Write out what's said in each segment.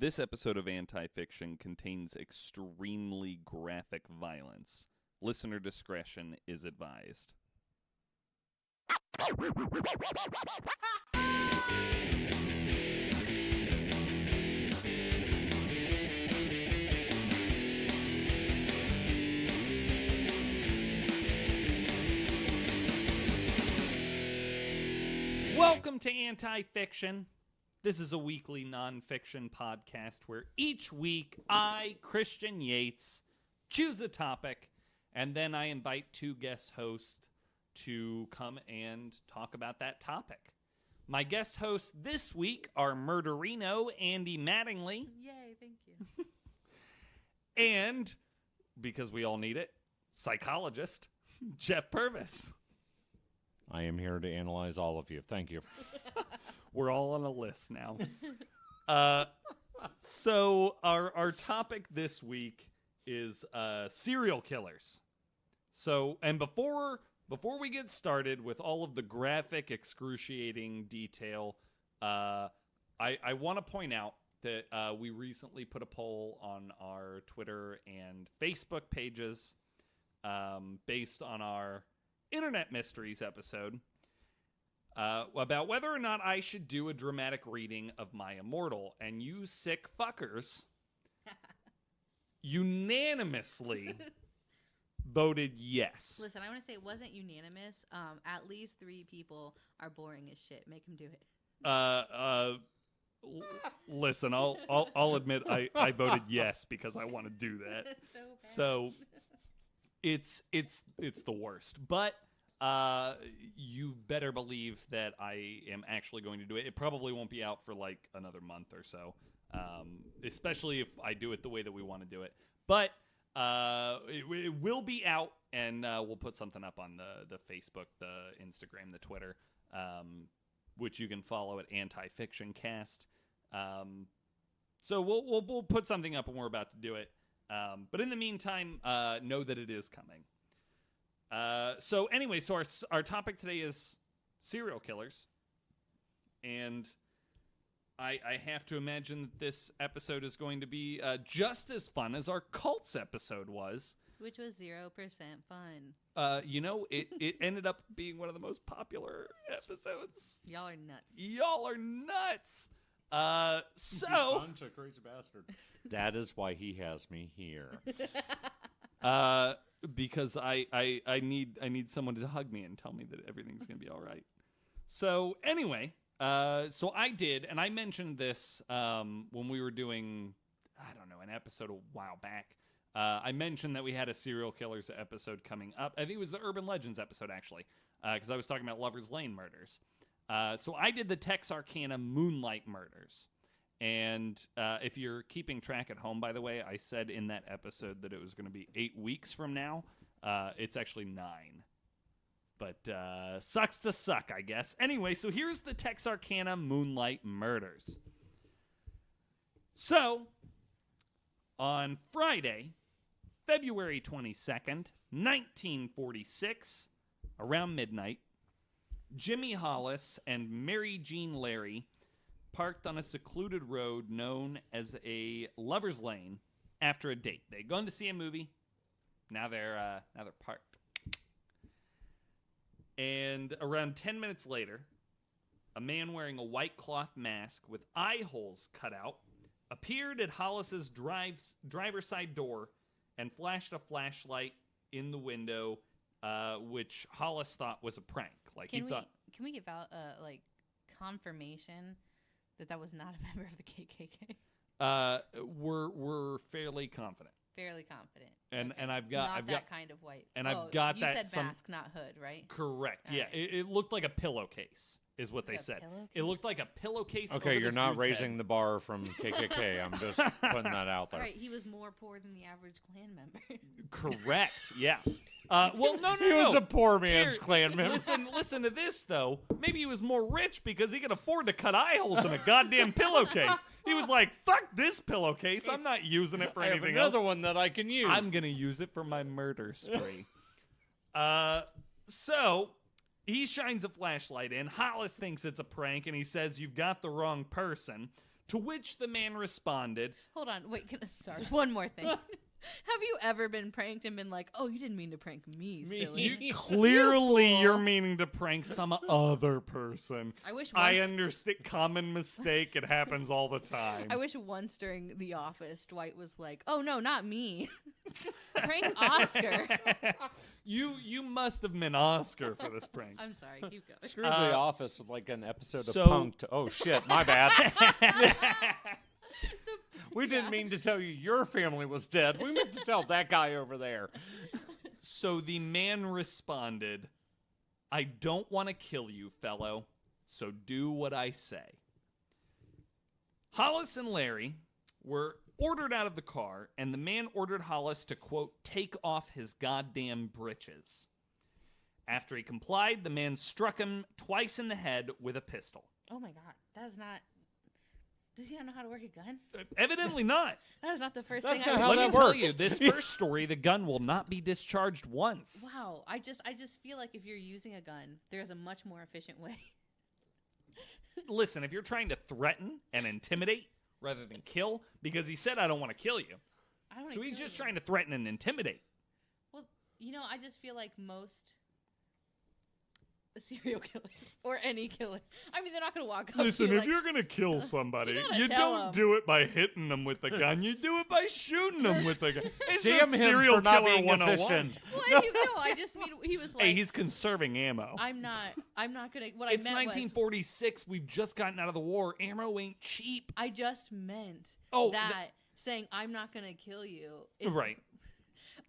This episode of Anti-Fiction contains extremely graphic violence. Listener discretion is advised. Welcome to Anti-Fiction. This is a weekly nonfiction podcast where each week I, Christian Yates, choose a topic, and then I invite two guest hosts to come and talk about that topic. My guest hosts this week are Murderino Andy Mattingly. Yay, thank you. And, because we all need it, psychologist Jeff Purvis. I am here to analyze all of you. Thank you. We're all on a list now. So our topic this week is serial killers. So, and before we get started with all of the graphic, excruciating detail, I want to point out that we recently put a poll on our Twitter and Facebook pages based on our Internet Mysteries episode about whether or not I should do a dramatic reading of My Immortal, and you sick fuckers unanimously voted yes. Listen, I want to say it wasn't unanimous. At least 3 people are boring as shit. Make them do it. Listen, I'll admit I voted yes because I want to do that. So it's the worst, but you better believe that I am actually going to do it. It probably won't be out for like another month or so, especially if I do it the way that we want to do it. But it will be out, and we'll put something up on the Facebook, the Instagram, the Twitter, which you can follow at Anti-Fiction-Cast. So we'll put something up when we're about to do it. But in the meantime, know that it is coming. So anyway, so our topic today is serial killers. And I have to imagine that this episode is going to be just as fun as our cults episode was. Which was 0% fun. It ended up being one of the most popular episodes. Y'all are nuts. Y'all are nuts. So Bunch of crazy bastard. That is why he has me here. Because I need someone to hug me and tell me that everything's gonna be all right. So anyway, so I did, and I mentioned this when we were doing, I don't know, an episode a while back. I mentioned that we had a serial killers episode coming up. I think it was the Urban Legends episode, actually, because I was talking about Lover's Lane murders. So I did the Texarkana Moonlight murders. And if you're keeping track at home, by the way, I said in that episode that it was going to be 8 weeks from now. It's actually 9. But sucks to suck, I guess. Anyway, so here's the Texarkana Moonlight murders. So, on Friday, February 22nd, 1946, around midnight, Jimmy Hollis and Mary Jean Larry parked on a secluded road known as a lover's lane after a date. They'd gone to see a movie. Now they're parked. And around 10 minutes later, a man wearing a white cloth mask with eye holes cut out appeared at Hollis's driver's side door and flashed a flashlight in the window, which Hollis thought was a prank. Can we give out confirmation that was not a member of the KKK? We're fairly confident. Fairly confident. And okay. and I've got that kind of white. And I've got you that. You said mask, not hood, right? Correct. All yeah, right. it looked like a pillowcase, is what they said. It looked like a pillowcase. Okay, over you're this not dude's raising head. the bar from KKK. I'm just putting that out there. Right, he was more poor than the average Klan member. Correct. Yeah. Well, no. He was a poor man's Klan member. Listen to this though. Maybe he was more rich because he could afford to cut eye holes in a goddamn pillowcase. He was like, "Fuck this pillowcase. I'm not using it for anything else. Another one that I can use. I'm gonna use it for my murder spree." So he shines a flashlight in. Hollis thinks it's a prank, and he says, "You've got the wrong person." To which the man responded, Hold on. Wait. Sorry. One more thing. Have you ever been pranked and been like, "Oh, you didn't mean to prank me, silly"? clearly fool. you're meaning to prank some other person. I wish. I Once, understand. Common mistake. It happens all the time. I wish once during The Office, Dwight was like, "Oh no, not me. Prank Oscar." You must have meant Oscar for this prank. I'm sorry. Keep going. Screw The Office is like an episode so- of Punk'd. Oh, shit, my bad. We didn't mean to tell you your family was dead. We meant to tell that guy over there. So the man responded, "I don't want to kill you, fellow, so do what I say." Hollis and Larry were ordered out of the car, and the man ordered Hollis to, quote, take off his goddamn britches. After he complied, the man struck him twice in the head with a pistol. Oh my God, that is not. Does he not know how to work a gun? Evidently not. That is not the first That's thing not I how would Let that me tell works. you, this first story, the gun will not be discharged once. Wow, I just feel like if you're using a gun, there's a much more efficient way. Listen, if you're trying to threaten and intimidate rather than kill, because he said, I don't want to kill you. I don't. So he's just trying to threaten and intimidate. Well, I just feel like most serial killers or any killer. I mean, they're not gonna walk up. Listen, to you if you're gonna kill somebody, gotta you tell don't 'em. do it by hitting them with the gun. You do it by shooting them with the gun. It's Damn just him serial for not killer being 101. efficient. Well, I just mean he was like. Hey, he's conserving ammo. I'm not gonna. What It's I meant 1946. We've just gotten out of the war. Ammo ain't cheap. I just meant Oh, that saying I'm not gonna kill you. Right.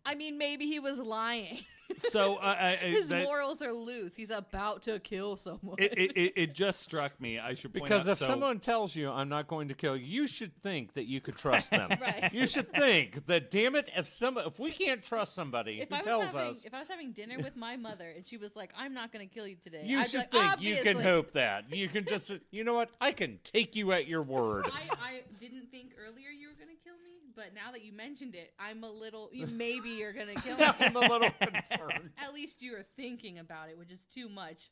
I mean, maybe he was lying. So His that- morals are loose. He's about to kill someone. it just struck me. I should point Because out, if someone tells you, I'm not going to kill you, you should think that you could trust them. Right. You should think that, damn it, if we can't trust somebody who tells us, if I was having dinner with my mother and she was like, "I'm not going to kill you today," you I'd be should like, think you can "Obviously." hope that. You can just, you know what? I can take you at your word. I didn't think earlier you were going to kill me, but now that you mentioned it, I'm a little. Maybe you're going to kill me. I'm a little concerned. At least you're thinking about it, which is too much.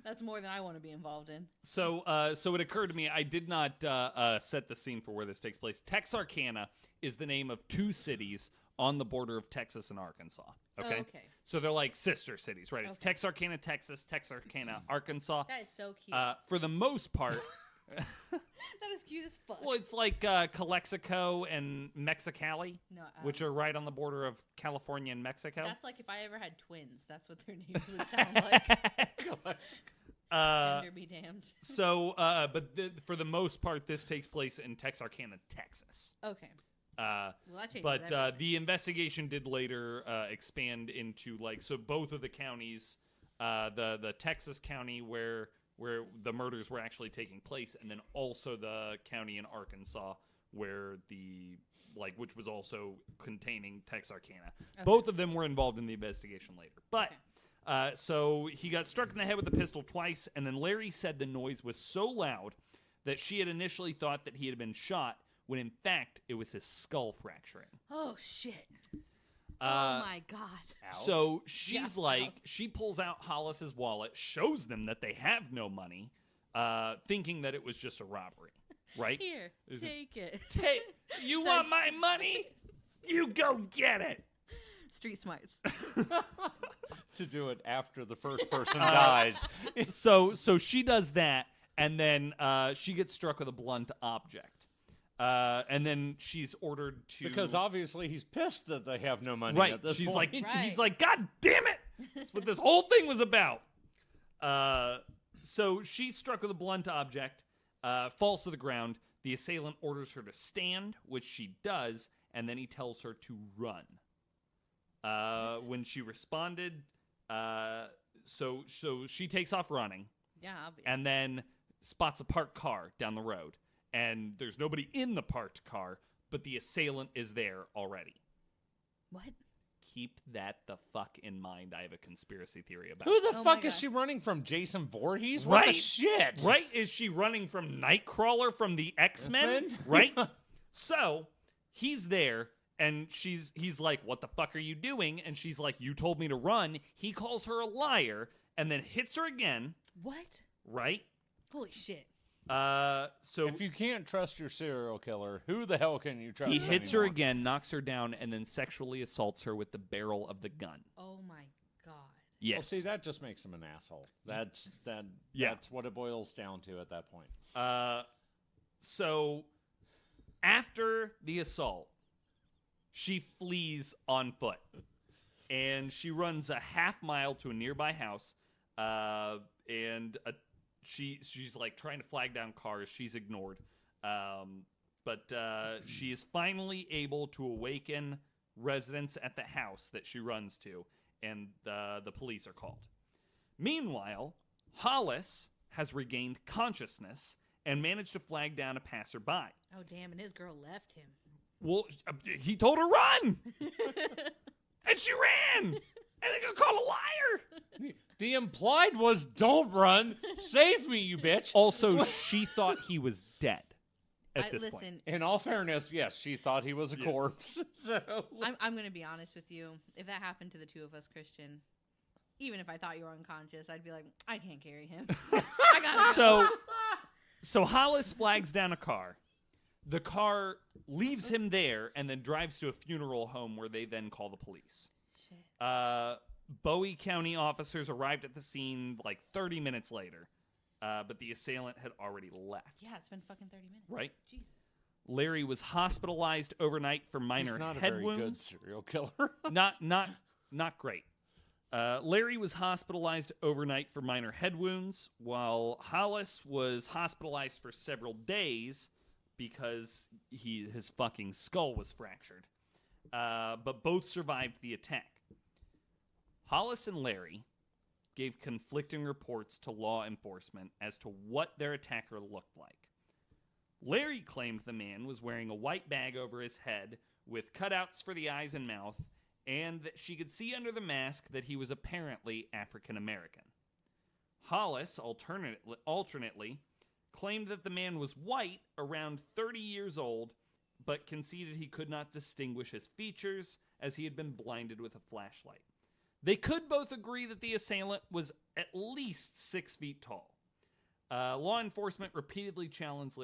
That's more than I want to be involved in. So it occurred to me, I did not set the scene for where this takes place. Texarkana is the name of two cities on the border of Texas and Arkansas. Okay. Oh, okay. So they're like sister cities, right? It's Okay. Texarkana, Texas, Texarkana, Arkansas. That is so cute. For the most part, That is cute as fuck. well, it's like Calexico and Mexicali, No, which are right on the border of California and Mexico. that's like if I ever had twins. That's what their names would sound like. Gender be damned. For the most part, this takes place in Texarkana, Texas. Okay. Well, that changes but everything. the investigation did later expand into so both of the counties, the Texas county where the murders were actually taking place, and then also the county in Arkansas where which was also containing Texarkana. Okay. Both of them were involved in the investigation later, but. So he got struck in the head with a pistol twice, and then Larry said the noise was so loud that she had initially thought that he had been shot, when in fact it was his skull fracturing. Oh shit. Uh, Oh my god. So she's Yeah. she pulls out Hollis's wallet, shows them that they have no money, thinking that it was just a robbery, right? Here, take it. Hey, you want my money? You go get it. Street smarts. To do it after the first person dies. So she does that, and then she gets struck with a blunt object. And then she's ordered to Because obviously he's pissed that they have no money right. at this She's point. like Right. he's like, God damn it! That's what this whole thing was about. So she's struck with a blunt object, falls to the ground. The assailant orders her to stand, which she does, and then he tells her to run. When she responded, so she takes off running. Yeah, obviously. And then spots a parked car down the road. And there's nobody in the parked car, but the assailant is there already. What? Keep that the fuck in mind. I have a conspiracy theory about Who the Oh fuck my is God. she running from? Jason Voorhees? What the Right. shit? Right? Is she running from Nightcrawler from the X-Men? X-Men? Right? So he's there, and he's like, what the fuck are you doing? And she's like, you told me to run. He calls her a liar and then hits her again, What? right? Holy shit. So If you can't trust your serial killer, who the hell can you trust? he hits her anymore? again, knocks her down, and then sexually assaults her with the barrel of the gun. Oh my god. Yes. Well, see, that just makes him an asshole. That's Yeah. That's what it boils down to at that point. So after the assault, she flees on foot, and she runs a half mile to a nearby house, she's like trying to flag down cars. She's ignored, but she is finally able to awaken residents at the house that she runs to, and the police are called. Meanwhile, Hollis has regained consciousness and managed to flag down a passerby. Oh damn! And his girl left him. Well, he told her run, and she ran, and they got called a liar. The implied was, "Don't run, save me, you bitch." Also, she thought he was dead at this point. Listen, In all fairness, yes, she thought he was a Yes. corpse. So I'm going to be honest with you. If that happened to the two of us, Christian, even if I thought you were unconscious, I'd be like, I can't carry him. I got So Hollis flags down a car. The car leaves him there and then drives to a funeral home where they then call the police. Shit. Bowie County officers arrived at the scene like 30 minutes later, but the assailant had already left. Yeah, it's been fucking 30 minutes. Right? Jesus. Larry was hospitalized overnight for minor he's not a head very wounds. good serial killer. Not great. Larry was hospitalized overnight for minor head wounds, while Hollis was hospitalized for several days because his fucking skull was fractured. But both survived the attack. Hollis and Larry gave conflicting reports to law enforcement as to what their attacker looked like. Larry claimed the man was wearing a white bag over his head with cutouts for the eyes and mouth, and that she could see under the mask that he was apparently African American. Hollis alternately claimed that the man was white, around 30 years old, but conceded he could not distinguish his features as he had been blinded with a flashlight. They could both agree that the assailant was at least 6 feet tall. Law enforcement repeatedly challenged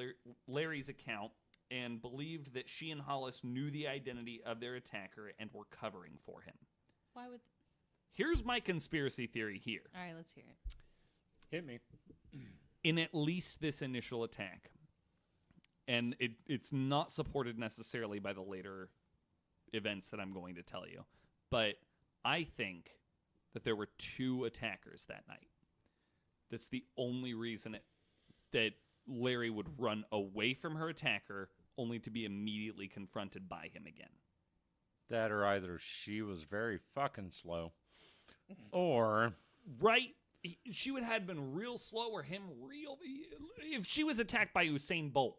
Larry's account and believed that she and Hollis knew the identity of their attacker and were covering for him. Why would... Here's my conspiracy theory here. All right, let's hear it. Hit me. In at least this initial attack, and it's not supported necessarily by the later events that I'm going to tell you, but I think that there were 2 attackers that night. That's the only reason that Larry would run away from her attacker, only to be immediately confronted by him again. That or either she was very fucking slow, or Right? She would have been real slow, or him real... If she was attacked by Usain Bolt,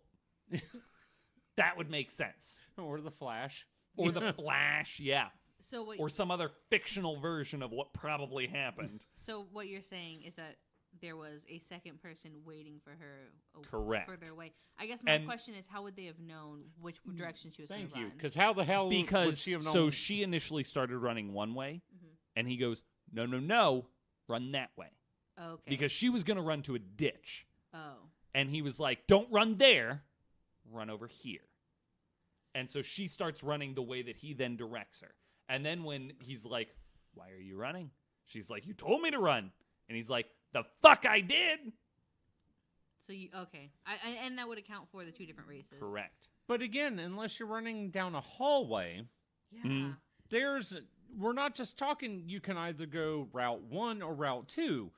that would make sense. or the Flash. Or the Flash, yeah. So what? Or some other fictional version of what probably happened. So what you're saying is that there was a second person waiting for her Correct. further away. I guess my And- question is, how would they have known which direction she was going Thank to you. run? Because how the hell would Because she have known? so she initially started running one way, Mhm. and he goes, no, run that way. Okay. Because she was going to run to a ditch. Oh. And he was like, don't run there, run over here. And so she starts running the way that he then directs her. And then when he's like, why are you running? She's like, you told me to run. And he's like, the fuck I did. So you okay? And that would account for the 2 different races. Correct. But again, unless you're running down a hallway, Yeah. Mhm. we're not just talking, you can either go route 1 or route 2.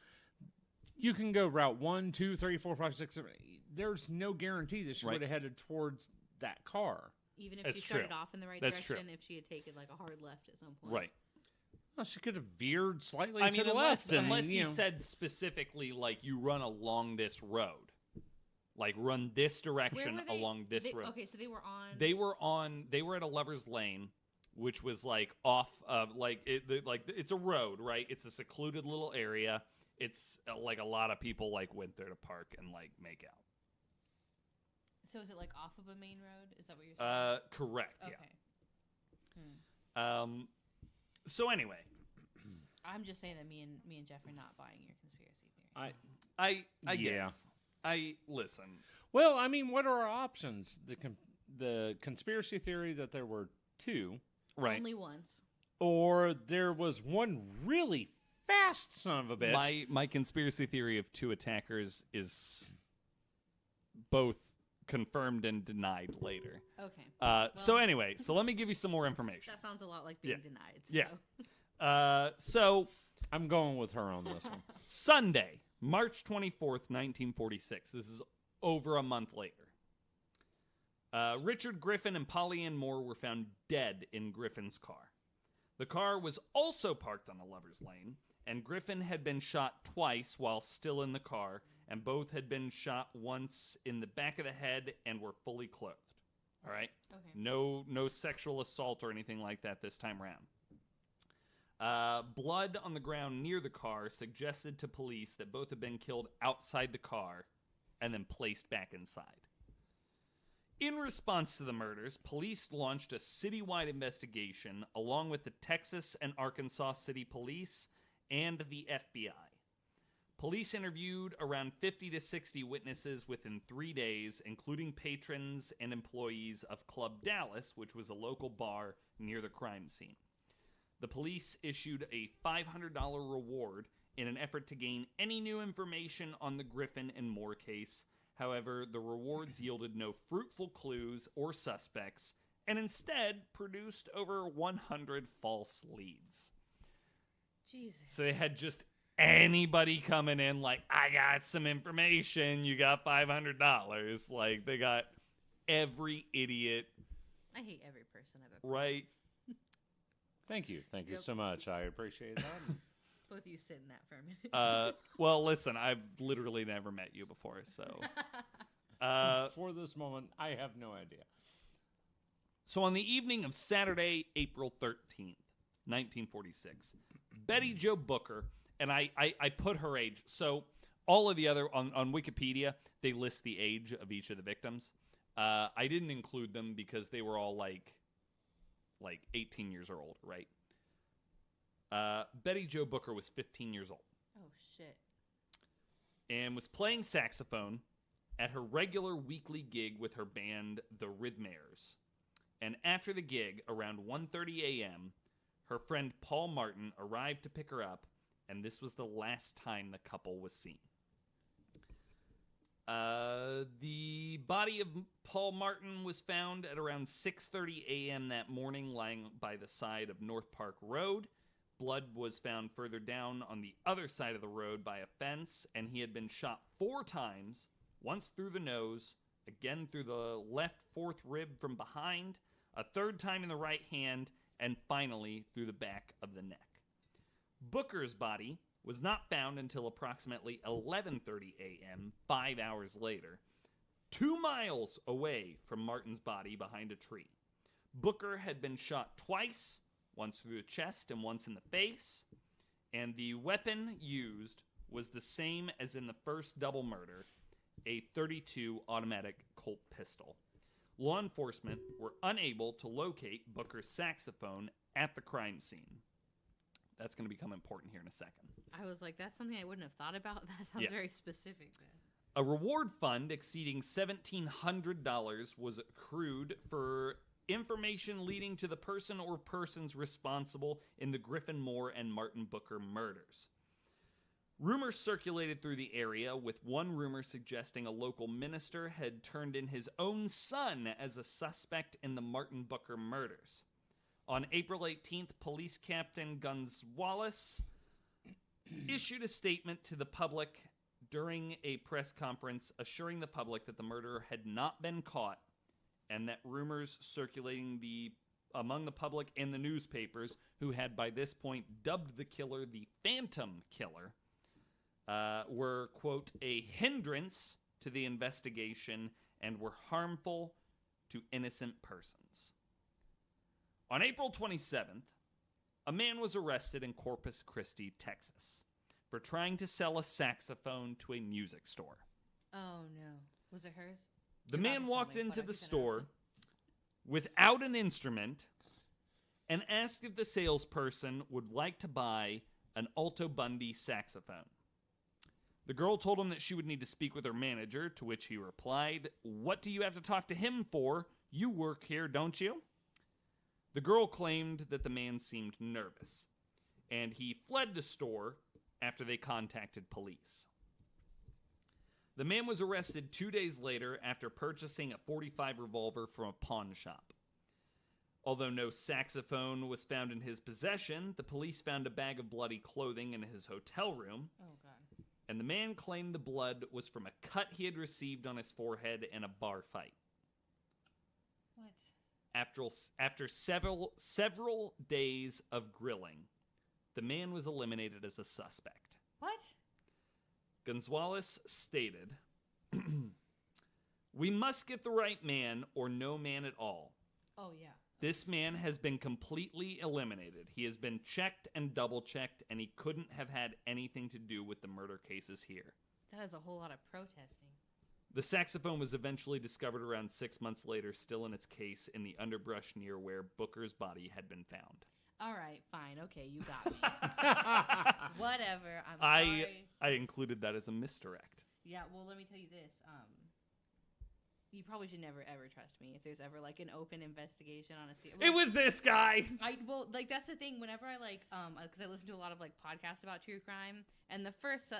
You can go route 1, 2, 3, 4, 5, 6, 7. There's no guarantee that she Right. would have headed towards that car. Even if That's she started true. off in the right That's direction, if she had taken like a hard left at some point. Right. Well, she could have veered slightly I to mean, the unless left. and, he you know, said specifically, like, you run along this road. Like, run this direction Where were they? along this road. Okay, so they were on. They were at a lover's lane, which was like off of it's a road, right? It's a secluded little area. It's like a lot of people like went there to park and like make out. So is it like off of a main road? Is that what you're saying? Correct. Okay. Yeah. So anyway, I'm just saying that me and Jeff are not buying your conspiracy theory. I Yeah. guess. listen. Well, I mean, what are our options? The conspiracy theory that there were two, Right. Only once. or there was one really fast son of a bitch. My conspiracy theory of two attackers is both confirmed and denied later. Okay. So anyway, so let me give you some more information. That sounds a lot like being denied. So. Yeah. So I'm going with her on this one. Sunday, March 24th, 1946. This is over a month later. Richard Griffin and Polly Ann Moore were found dead in Griffin's car. The car was also parked on a lover's lane, and Griffin had been shot twice while still in the car, and both had been shot once in the back of the head and were fully clothed. All right? Okay. No sexual assault or anything like that this time around. Blood on the ground near the car suggested to police that both had been killed outside the car and then placed back inside. In response to the murders, police launched a citywide investigation along with the Texas and Arkansas City Police and the FBI. Police interviewed around 50 to 60 witnesses within 3 days, including patrons and employees of Club Dallas, which was a local bar near the crime scene. The police issued a $500 reward in an effort to gain any new information on the Griffin and Moore case. However, the rewards yielded no fruitful clues or suspects, and instead produced over 100 false leads. Jesus. So they had just anybody coming in like, I got some information, you got $500. Like, they got every idiot. I hate every person I've ever. Right? Thank you Yep. so much. I appreciate that. Both of you sit in that for a minute. Well, listen, I've literally never met you before, so. For this moment, I have no idea. So on the evening of Saturday, April 13th, 1946, Betty Jo Booker, and I put her age. So all of the other, on Wikipedia, they list the age of each of the victims. I didn't include them because they were all like 18 years or older, right? Betty Jo Booker was 15 years old. Oh, shit. And was playing saxophone at her regular weekly gig with her band, the Rhythmaires. And after the gig, around 1:30 a.m., her friend Paul Martin arrived to pick her up, and this was the last time the couple was seen. The body of Paul Martin was found at around 6:30 a.m. that morning, lying by the side of North Park Road. Blood was found further down on the other side of the road by a fence, and he had been shot 4 times, once through the nose, again through the left fourth rib from behind, a third time in the right hand, and finally through the back of the neck. Booker's body was not found until approximately 11:30 a.m., 5 hours later, 2 miles away from Martin's body behind a tree. Booker had been shot twice, once through the chest and once in the face, and the weapon used was the same as in the first double murder, a .32 automatic Colt pistol. Law enforcement were unable to locate Booker's saxophone at the crime scene. That's going to become important here in a second. I was like, that's something I wouldn't have thought about. That sounds very specific. Then. A reward fund exceeding $1,700 was accrued for information leading to the person or persons responsible in the Griffin Moore and Martin Booker murders. Rumors circulated through the area, with one rumor suggesting a local minister had turned in his own son as a suspect in the Martin Booker murders. On April 18th, Police Captain Guns Wallace issued a statement to the public during a press conference assuring the public that the murderer had not been caught and that rumors circulating among the public and the newspapers, who had by this point dubbed the killer the Phantom Killer, were, quote, a hindrance to the investigation and were harmful to innocent persons. On April 27th, a man was arrested in Corpus Christi, Texas, for trying to sell a saxophone to a music store. Oh, no. Was it hers? The man walked into the store without an instrument and asked if the salesperson would like to buy an Alto Bundy saxophone. The girl told him that she would need to speak with her manager, to which he replied, "What do you have to talk to him for? You work here, don't you?" The girl claimed that the man seemed nervous, and he fled the store after they contacted police. The man was arrested 2 days later after purchasing a .45 revolver from a pawn shop. Although no saxophone was found in his possession, the police found a bag of bloody clothing in his hotel room. Oh, God. And the man claimed the blood was from a cut he had received on his forehead in a bar fight. What? After several days of grilling, the man was eliminated as a suspect. What? Gonzalez stated, "We must get the right man or no man at all. Oh, yeah. This man has been completely eliminated. He has been checked and double-checked, and he couldn't have had anything to do with the murder cases here." That is a whole lot of protesting. The saxophone was eventually discovered around 6 months later, still in its case, in the underbrush near where Booker's body had been found. All right, fine. Okay, you got me. Whatever. I'm sorry. I included that as a misdirect. Yeah, well, let me tell you this. You probably should never, ever trust me if there's ever, like, an open investigation on a serial. It was this guy! That's the thing. Whenever I, because I listen to a lot of, podcasts about true crime, and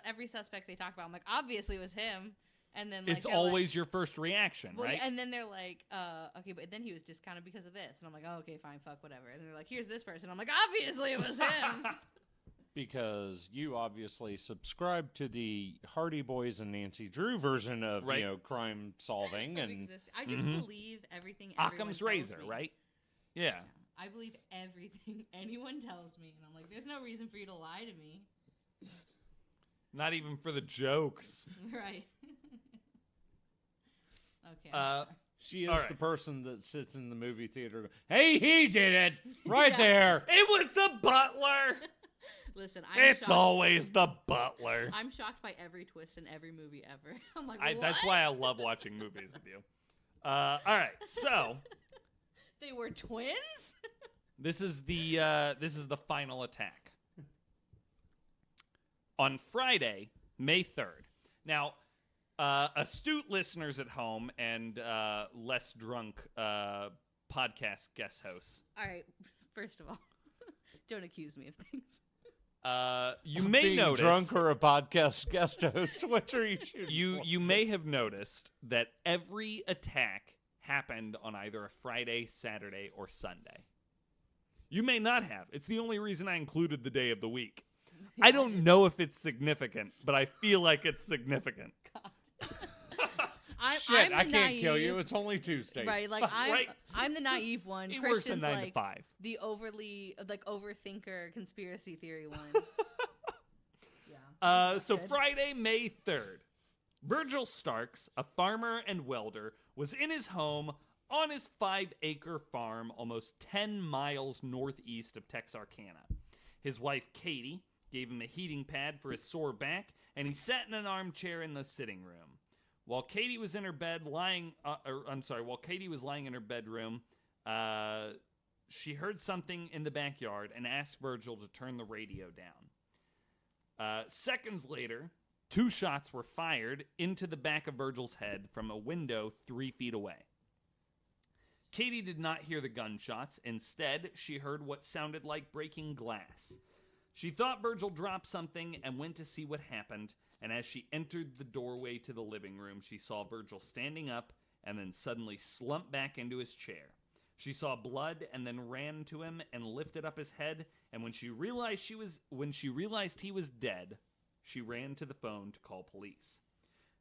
every suspect they talk about, I'm like, obviously it was him. And then, it's always your first reaction, right? And then they're like, okay, but then he was discounted because of this. And I'm like, oh, okay, fine, fuck, whatever. And they're like, here's this person. I'm like, obviously it was him. Because you obviously subscribe to the Hardy Boys and Nancy Drew version of, crime solving. I just believe everything Occam's razor, me. Right? Yeah. I believe everything anyone tells me. And I'm like, there's no reason for you to lie to me. Not even for the jokes. Right. Okay. She is the person that sits in the movie theater going, hey, he did it! Right there! It was the butler! Listen, it's always the butler. I'm shocked by every twist in every movie ever. I'm like, what? That's why I love watching movies with you. All right, so... They were twins? This is the final attack. On Friday, May 3rd. Now... astute listeners at home and less drunk podcast guest hosts. All right, first of all, don't accuse me of things. You may being notice drunk or a podcast guest host. Which are you shooting for? You may have noticed that every attack happened on either a Friday, Saturday, or Sunday. You may not have. It's the only reason I included the day of the week. I don't know if it's significant, but I feel like it's significant. God. Shit, I can't kill you. It's only Tuesday. Right, I'm the naive one. It Christian's works a 9 to 5. The overly overthinker conspiracy theory one. Yeah. So Friday, May 3rd, Virgil Starks, a farmer and welder, was in his home on his 5-acre farm almost 10 miles northeast of Texarkana. His wife, Katie, gave him a heating pad for his sore back, and he sat in an armchair in the sitting room. While Katie was in her bed while Katie was lying in her bedroom, she heard something in the backyard and asked Virgil to turn the radio down. Seconds later, 2 shots were fired into the back of Virgil's head from a window 3 feet away. Katie did not hear the gunshots. Instead, she heard what sounded like breaking glass. She thought Virgil dropped something and went to see what happened, and as she entered the doorway to the living room, she saw Virgil standing up and then suddenly slump back into his chair. She saw blood and then ran to him and lifted up his head, and when she realized he was dead, she ran to the phone to call police.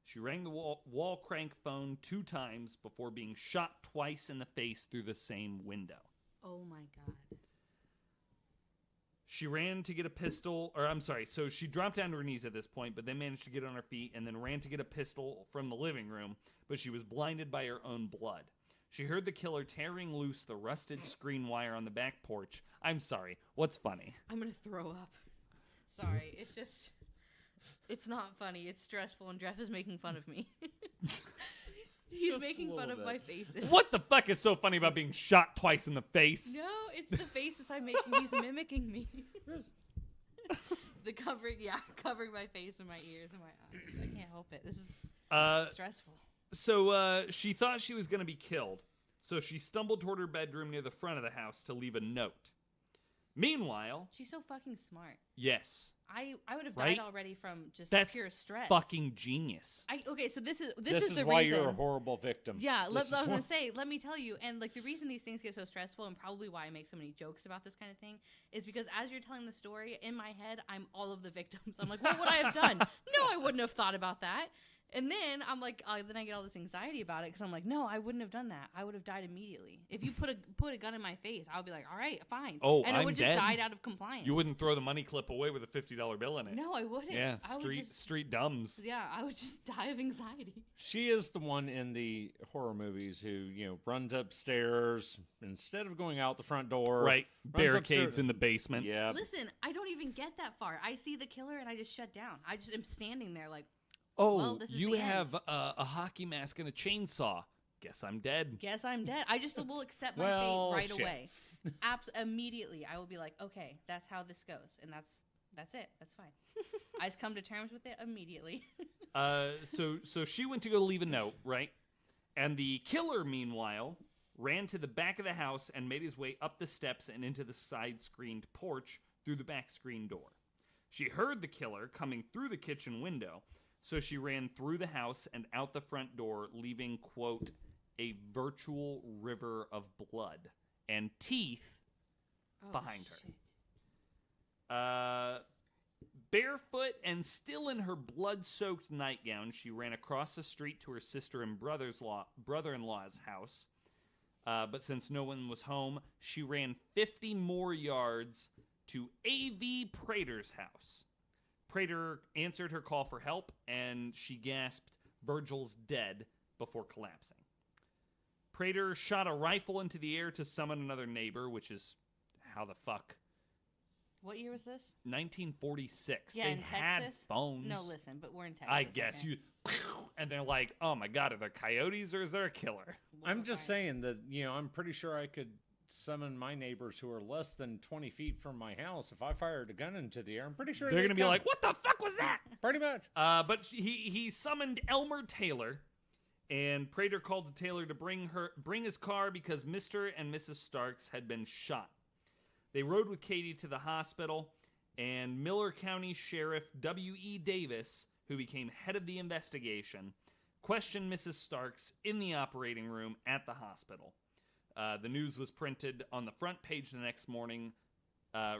She rang the wall crank phone 2 times before being shot twice in the face through the same window. Oh my God. She ran to get a pistol, so she dropped down to her knees at this point, but then managed to get on her feet and then ran to get a pistol from the living room, but she was blinded by her own blood. She heard the killer tearing loose the rusted screen wire on the back porch. I'm sorry, what's funny? I'm gonna throw up. Sorry, it's not funny, it's stressful, and Jeff is making fun of me. He's making fun of my faces. What the fuck is so funny about being shot twice in the face? No, it's the faces I'm making. He's mimicking me. The covering my face and my ears and my eyes. I can't help it. This is stressful. So she thought she was going to be killed, so she stumbled toward her bedroom near the front of the house to leave a note. Meanwhile... She's so fucking smart. Yes. I would have died already from just pure stress. Fucking genius. Okay, so this is the why reason. you're a horrible victim. Yeah, I was going to say, let me tell you, and like the reason these things get so stressful and probably why I make so many jokes about this kind of thing is because as you're telling the story, in my head, I'm all of the victims. I'm like, what would I have done? No, I wouldn't have thought about that. And then I'm like, then I get all this anxiety about it because I'm like, no, I wouldn't have done that. I would have died immediately. If you put a gun in my face, I would be like, all right, fine. Oh, and I would just died out of compliance. You wouldn't throw the money clip away with a $50 bill in it. No, I wouldn't. Yeah, street dumbs. Yeah, I would just die of anxiety. She is the one in the horror movies who, runs upstairs instead of going out the front door. Right, barricades in the basement. Yeah. Listen, I don't even get that far. I see the killer and I just shut down. I just am standing there like, oh, well, this is you the have end. a hockey mask and a chainsaw. Guess I'm dead. I just will accept my fate right away. Immediately, I will be like, okay, that's how this goes, and that's it. That's fine. I just come to terms with it immediately. So she went to go leave a note, right? And the killer, meanwhile, ran to the back of the house and made his way up the steps and into the side-screened porch through the back screen door. She heard the killer coming through the kitchen window, so she ran through the house and out the front door, leaving, quote, a virtual river of blood and teeth behind her. Barefoot and still in her blood-soaked nightgown, she ran across the street to her sister and brother-in-law's house. But since no one was home, she ran 50 more yards to A.V. Prater's house. Prater answered her call for help, and she gasped, "Virgil's dead," before collapsing. Prater shot a rifle into the air to summon another neighbor, which is how the fuck. What year was this? 1946. Yeah, they in had Texas? phones. No, listen, but we're in Texas. I guess okay? and they're like, oh my god, are there coyotes or is there a killer? I'm just saying that, I'm pretty sure I could summon my neighbors who are less than 20 feet from my house. If I fired a gun into the air, I'm pretty sure they're going to be like, what the fuck was that? Pretty much. But he summoned Elmer Taylor, and Prater called to Taylor to bring his car because Mr. and Mrs. Starks had been shot. They rode with Katie to the hospital, and Miller County Sheriff W.E. Davis, who became head of the investigation, questioned Mrs. Starks in the operating room at the hospital. The news was printed on the front page the next morning,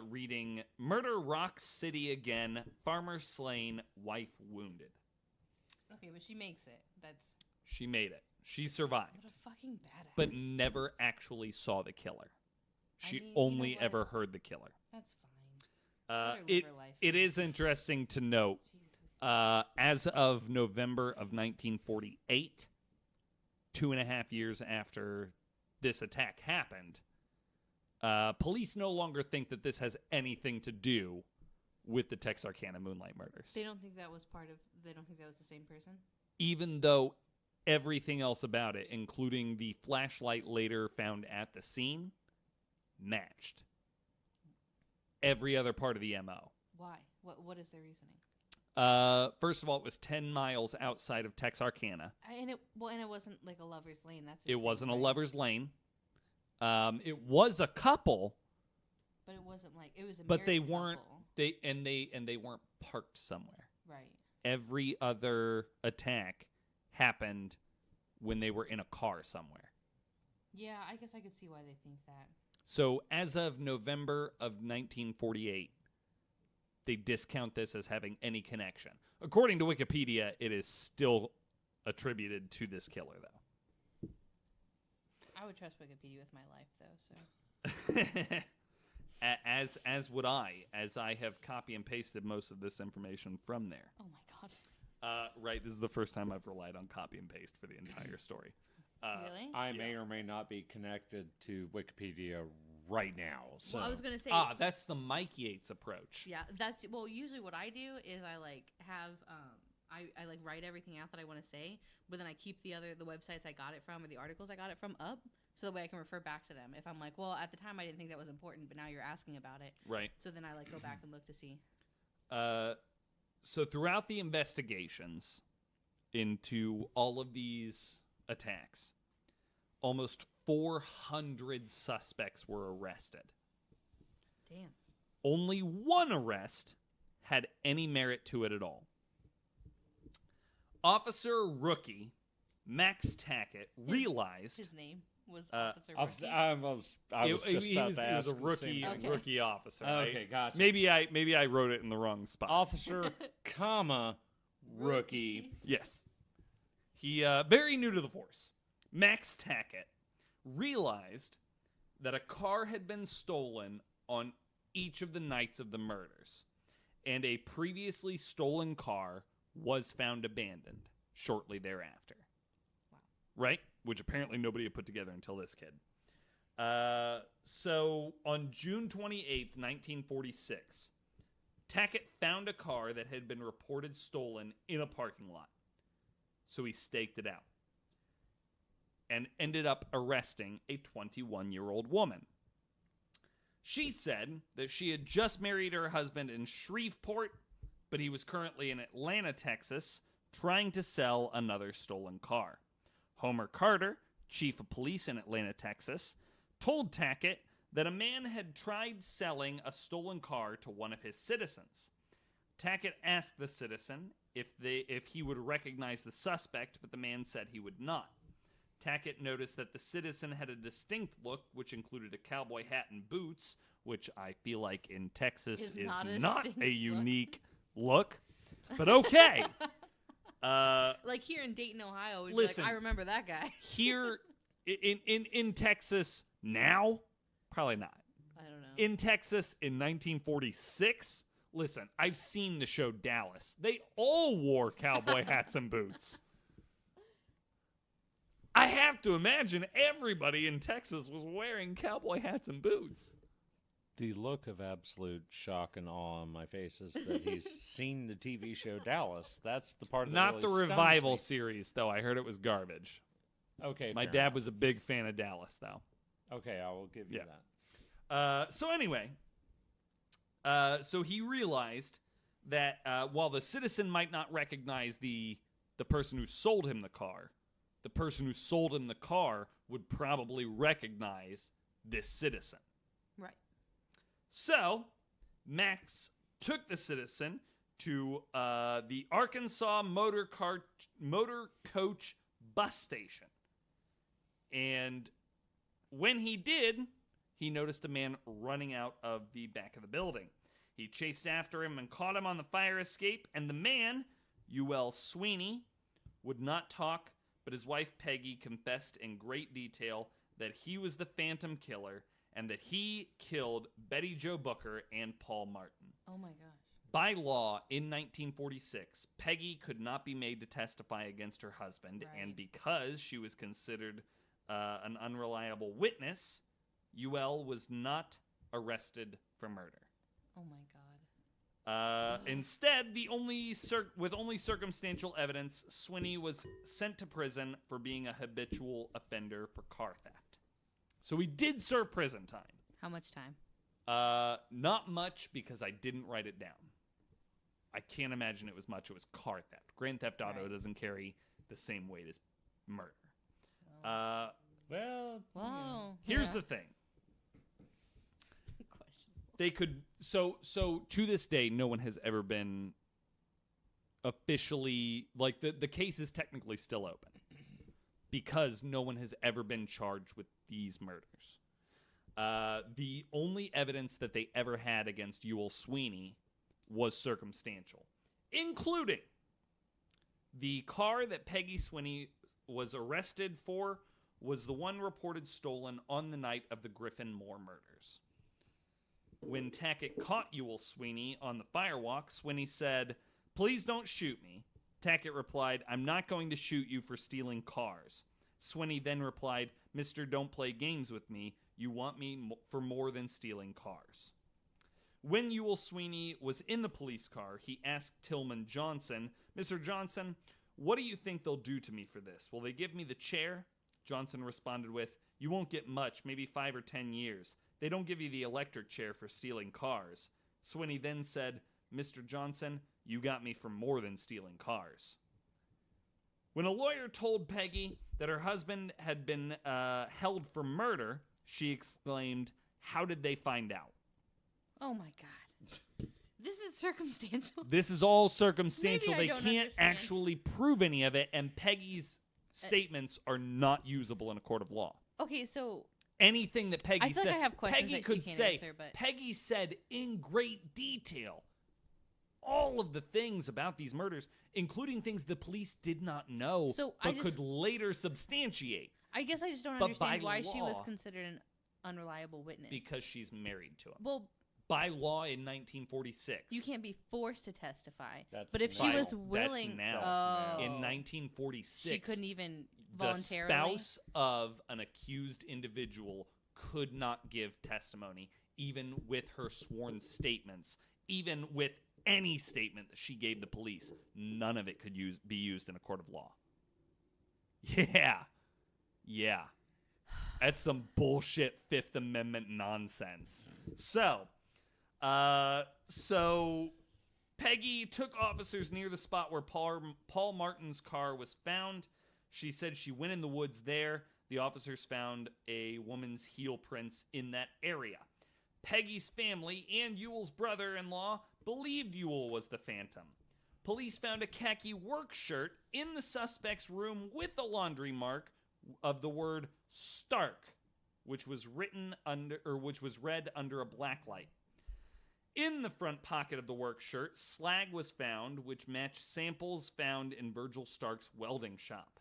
reading, "Murder rocks city again, farmer slain, wife wounded." Okay, but she makes it. She made it. She survived. What a fucking badass. But never actually saw the killer. She only ever heard the killer. That's fine. It is interesting to note, as of November of 1948, 2.5 years after this attack happened, police no longer think that this has anything to do with the Texarkana Moonlight murders. They don't think that was they don't think that was the same person? Even though everything else about it, including the flashlight later found at the scene, matched every other part of the MO. Why? What is their reasoning? First of all, it was 10 miles outside of Texarkana. And it wasn't like a lover's lane. It wasn't a lover's lane. It was a couple, but it wasn't like it was a. But they married weren't. couple. They weren't parked somewhere. Right. Every other attack happened when they were in a car somewhere. Yeah, I guess I could see why they think that. So as of November of 1948, they discount this as having any connection. According to Wikipedia, it is still attributed to this killer, though. I would trust Wikipedia with my life, though. So. as would I, as I have copy and pasted most of this information from there. Oh my god. Right, this is the first time I've relied on copy and paste for the entire story. Really? I may or may not be connected to Wikipedia right now. So Well, I was gonna say. That's the Mike Yates approach. Yeah, usually what I do is I have I write everything out that I want to say, but then I keep the websites I got it from or the articles I got it from up, so that way I can refer back to them. If I'm like, well, at the time I didn't think that was important, but now you're asking about it, Right. So then I go back and look to see. So throughout the investigations into all of these attacks, almost 400 suspects were arrested. Damn. Only one arrest had any merit to it at all. Officer Rookie Max Tackett realized His name was Officer Rookie. I was just about to ask it was a the rookie same thing. rookie officer. Right? Okay, gotcha. Maybe I wrote it in the wrong spot. Officer, rookie. Yes. He very new to the force. Max Tackett realized that a car had been stolen on each of the nights of the murders, and a previously stolen car was found abandoned shortly thereafter. Wow. Right? Which apparently nobody had put together until this kid. So on June 28th, 1946, Tackett found a car that had been reported stolen in a parking lot. So he staked it out and ended up arresting a 21-year-old woman. She said that she had just married her husband in Shreveport, but he was currently in Atlanta, Texas, trying to sell another stolen car. Homer Carter, chief of police in Atlanta, Texas, told Tackett that a man had tried selling a stolen car to one of his citizens. Tackett asked the citizen if he would recognize the suspect, but the man said he would not. Tackett noticed that the citizen had a distinct look, which included a cowboy hat and boots, which I feel like in Texas is not a unique look. But okay. Like here in Dayton, Ohio, we'd listen, be like, I remember that guy. Here in Texas now, probably not. I don't know. In Texas in 1946, listen, I've seen the show Dallas. They all wore cowboy hats and boots. I have to imagine everybody in Texas was wearing cowboy hats and boots. The look of absolute shock and awe on my face is that he's seen the TV show Dallas. That's the part that Not really the stuns revival me. series, though. I heard it was garbage. Okay, My fair dad enough. was a big fan of Dallas, though. Okay, I will give you Yeah. that. So anyway, so he realized that while the citizen might not recognize the person who sold him the car, the person who sold him the car would probably recognize this citizen. Right. So Max took the citizen to the Arkansas Motor Coach bus station. And when he did, he noticed a man running out of the back of the building. He chased after him and caught him on the fire escape, and the man, U.L. Sweeney, would not talk, but his wife Peggy confessed in great detail that he was the Phantom Killer and that he killed Betty Jo Booker and Paul Martin. Oh my gosh. By law, in 1946, Peggy could not be made to testify against her husband, Right. and because she was considered an unreliable witness, UL was not arrested for murder. Oh my god. Instead, with only circumstantial evidence, Swinney was sent to prison for being a habitual offender for car theft. So he did serve prison time. How much time? Not much because I didn't write it down. I can't imagine it was much. It was car theft. Grand Theft Auto Right. doesn't carry the same weight as murder. Well, Whoa. Here's the thing. question. They could so to this day, no one has ever been officially, like, the case is technically still open because no one has ever been charged with these murders. The only evidence that they ever had against Ewell Sweeney was circumstantial, including the car that Peggy Swinney was arrested for was the one reported stolen on the night of the Griffin Moore murders. When Tackett caught Ewell Sweeney on the firewalk, Swinney said, "Please don't shoot me." Tackett replied, "I'm not going to shoot you for stealing cars." Swinney then replied, "Mister, don't play games with me. You want me for more than stealing cars." When Ewell Sweeney was in the police car, he asked Tillman Johnson, "Mr. Johnson, what do you think they'll do to me for this? Will they give me the chair?" Johnson responded with, "You won't get much, maybe 5 or 10 years. They don't give you the electric chair for stealing cars." Swinney then said, Mr. Johnson, you got me for more than stealing cars. When a lawyer told Peggy that her husband had been held for murder, she exclaimed, "How did they find out?" Oh my God. This is circumstantial. This is all circumstantial. Maybe I They don't can't understand. actually prove any of it, and Peggy's statements are not usable in a court of law. Okay, so Anything that Peggy I feel said, like I have questions Peggy that you could can't say. answer, but- Peggy said in great detail all of the things about these murders, including things the police did not know, So I but just- could later substantiate I guess I just don't But understand by why she was law- considered an unreliable witness. because she's married to him. Well, By law in 1946. you can't be forced to testify. That's But if she now. was That's willing, now. oh, In 1946, she couldn't even the voluntarily. spouse of an accused individual could not give testimony, even with her sworn statements, even with any statement that she gave the police. None of it could be used in a court of law. Yeah. That's some bullshit Fifth Amendment nonsense. So Peggy took officers near the spot where Paul Martin's car was found. She said she went in the woods there. The officers found a woman's heel prints in that area. Peggy's family and Ewell's brother-in-law believed Ewell was the Phantom. Police found a khaki work shirt in the suspect's room with a laundry mark of the word Stark, which was read under a black light. In the front pocket of the work shirt, slag was found, which matched samples found in Virgil Stark's welding shop.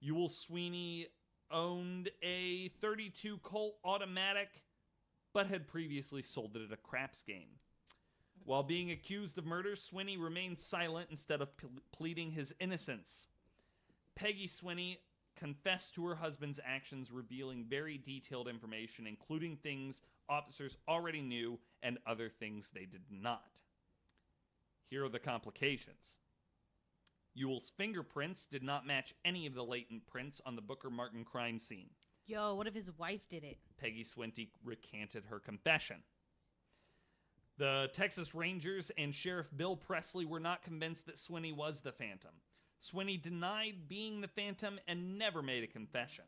Ewell Sweeney owned a .32 Colt automatic, but had previously sold it at a craps game. While being accused of murder, Sweeney remained silent instead of pleading his innocence. Peggy Sweeney confessed to her husband's actions, revealing very detailed information, including things officers already knew and other things they did not. Here are the complications. Ewell's fingerprints did not match any of the latent prints on the Booker Martin crime scene. Yo, what if his wife did it? Peggy Sweeney recanted her confession. The Texas Rangers and Sheriff Bill Presley were not convinced that Sweeney was the Phantom. Sweeney denied being the Phantom and never made a confession.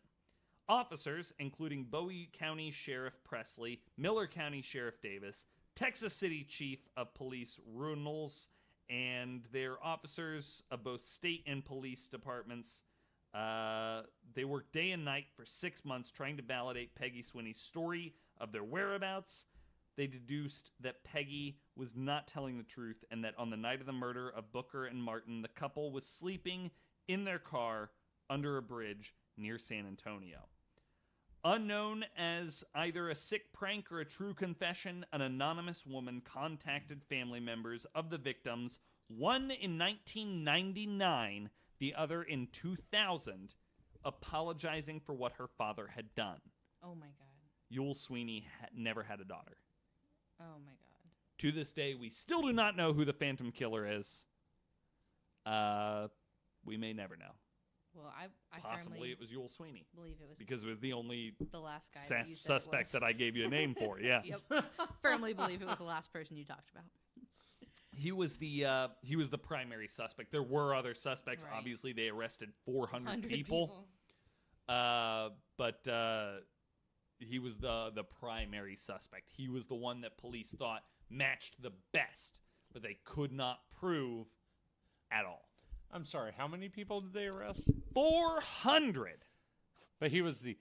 Officers, including Bowie County Sheriff Presley, Miller County Sheriff Davis, Texas City Chief of Police Runnels, and their officers of both state and police departments, they worked day and night for 6 months trying to validate Peggy Sweeney's story of their whereabouts. They deduced that Peggy was not telling the truth and that on the night of the murder of Booker and Martin, the couple was sleeping in their car under a bridge near San Antonio. Unknown as either a sick prank or a true confession, an anonymous woman contacted family members of the victims, one in 1999, the other in 2000, apologizing for what her father had done. Oh my God. Ewell Sweeney never had a daughter. Oh my God. To this day, we still do not know who the Phantom Killer is. We may never know. Well, I Possibly firmly it was Ewell Sweeney believe it was because it was the only the last guy that you said suspect it was. that I gave you a name for. Yeah. Yep. Firmly believe it was the last person you talked about. He was the primary suspect. There were other suspects. Right. Obviously, they arrested 400 100 people. But he was the primary suspect. He was the one that police thought matched the best, but they could not prove at all. I'm sorry, how many people did they arrest? 400. But he was the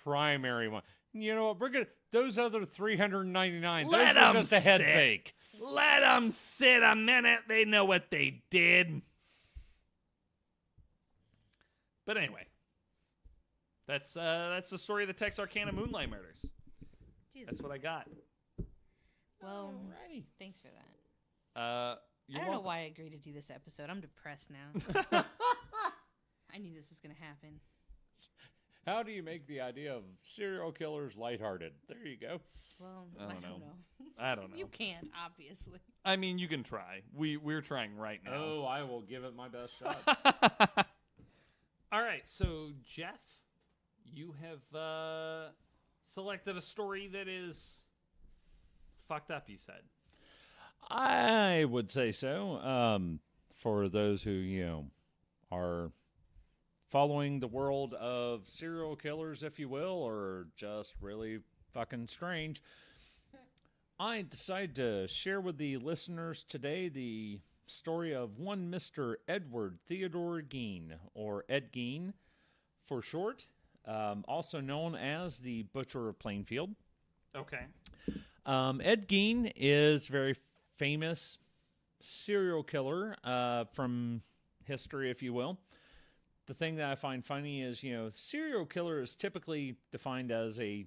primary one. You know what? We're gonna those other 399. Let those were 'em just a head sit. fake. Let them sit a minute. They know what they did. But anyway, that's the story of the Texarkana Moonlight murders. Jesus. That's what I got. Well, Alrighty. thanks for that. You're I don't know welcome. why I agreed to do this episode. I'm depressed now. I knew this was going to happen. How do you make the idea of serial killers lighthearted? There you go. Well, I I don't don't know. know. I don't know. You can't, obviously. I mean, you can try. We're trying right now. Oh, I will give it my best shot. All right, so Jeff, you have selected a story that is fucked up. You said. I would say so. For those who, are following the world of serial killers, if you will, or just really fucking strange, I decided to share with the listeners today the story of one Mr. Edward Theodore Gein, or Ed Gein for short, also known as the Butcher of Plainfield. Okay. Ed Gein is a very famous serial killer from history, if you will. The thing that I find funny is, serial killer is typically defined as a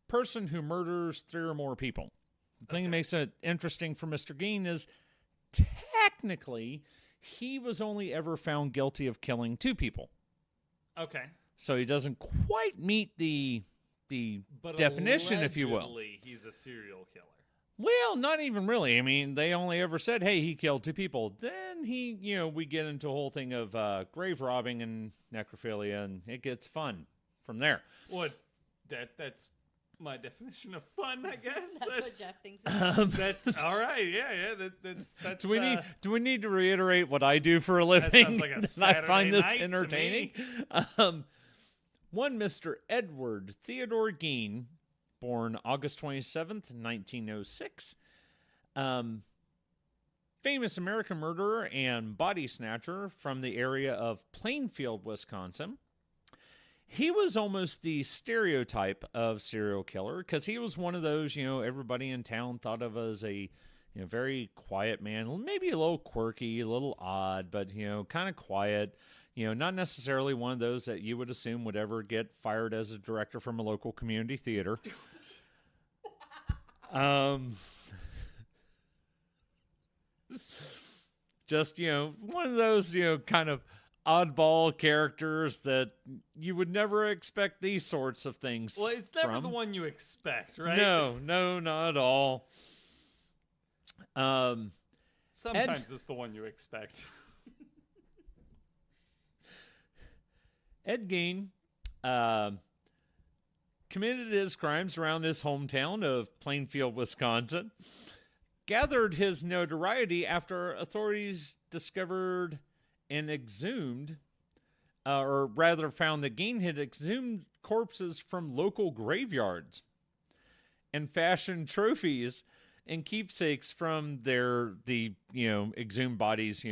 person who murders 3 or more people. The thing that makes it interesting for Mr. Gein is technically he was only ever found guilty of killing 2 people. Okay. So he doesn't quite meet the But definition, if you will. allegedly, he's a serial killer. Well, not even really. I mean, they only ever said, hey, he killed 2 people. Then we get into a whole thing of grave robbing and necrophilia, and it gets fun from there. What? That's my definition of fun, I guess. That's what Jeff thinks. That's all right. Yeah. That's. Do we need to reiterate what I do for a living? sounds like a And I Saturday find this night to entertaining. me. One Mr. Edward Theodore Gein, born August 27th, 1906. Famous American murderer and body snatcher from the area of Plainfield, Wisconsin. He was almost the stereotype of serial killer because he was one of those, everybody in town thought of as a very quiet man, maybe a little quirky, a little odd, but, kind of quiet. Not necessarily one of those that you would assume would ever get fired as a director from a local community theater. Just, one of those, kind of oddball characters that you would never expect these sorts of things. Well, it's never from. the one you expect, right? No, not at all. Sometimes it's the one you expect. Ed Gein committed his crimes around his hometown of Plainfield, Wisconsin. Gathered his notoriety after authorities discovered and exhumed, or rather found that Gein had exhumed corpses from local graveyards and fashioned trophies and keepsakes from the exhumed bodies,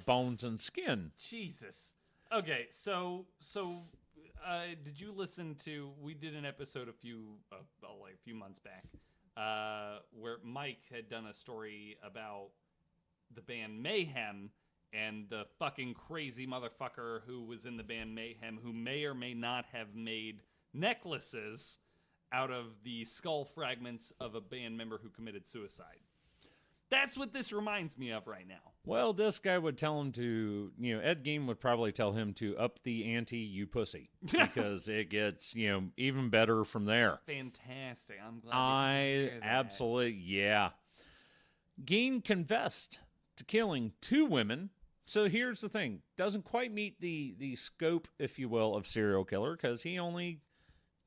bones and skin. Jesus. Okay, so did you listen to? We did an episode a few months back, where Mike had done a story about the band Mayhem and the fucking crazy motherfucker who was in the band Mayhem, who may or may not have made necklaces out of the skull fragments of a band member who committed suicide. That's what this reminds me of right now. Well, this guy would tell him to, Ed Gein would probably tell him to up the ante, you pussy, because it gets, even better from there. Fantastic. I'm glad to hear that. Absolutely, yeah. Gein confessed to killing 2 women. So here's the thing. Doesn't quite meet the scope, if you will, of serial killer, because he only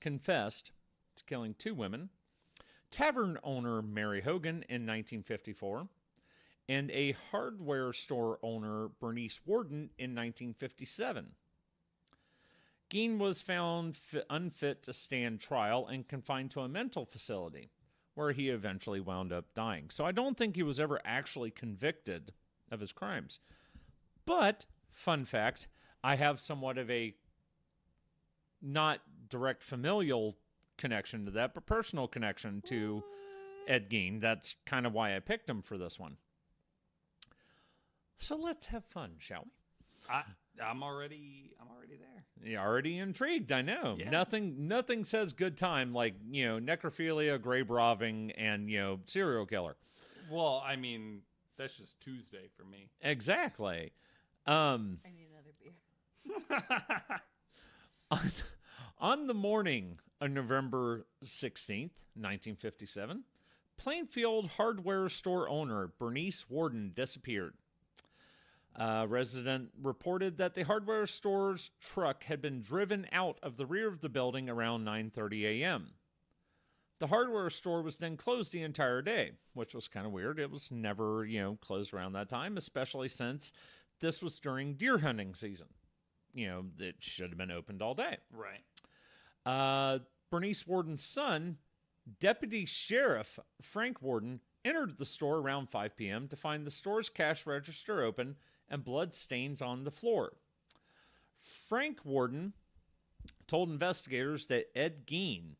confessed to killing 2 women. Tavern owner Mary Hogan in 1954, and a hardware store owner Bernice Warden in 1957. Gein was found unfit to stand trial and confined to a mental facility, where he eventually wound up dying. So I don't think he was ever actually convicted of his crimes. But, fun fact, I have somewhat of a not direct familial connection to that, but personal connection to Ed Gein. That's kind of why I picked him for this one. So let's have fun, shall we? I'm already there. You're already intrigued, I know. Yeah. Nothing says good time like, necrophilia, grave robbing, and, serial killer. Well, I mean, that's just Tuesday for me. Exactly. I need another beer. On the morning of November 16th, 1957, Plainfield hardware store owner Bernice Warden disappeared. A resident reported that the hardware store's truck had been driven out of the rear of the building around 9:30 a.m. The hardware store was then closed the entire day, which was kind of weird. It was never, closed around that time, especially since this was during deer hunting season. It should have been opened all day. Right. Bernice Warden's son, Deputy Sheriff Frank Warden, entered the store around 5 p.m. to find the store's cash register open and blood stains on the floor. Frank Warden told investigators that Ed Gein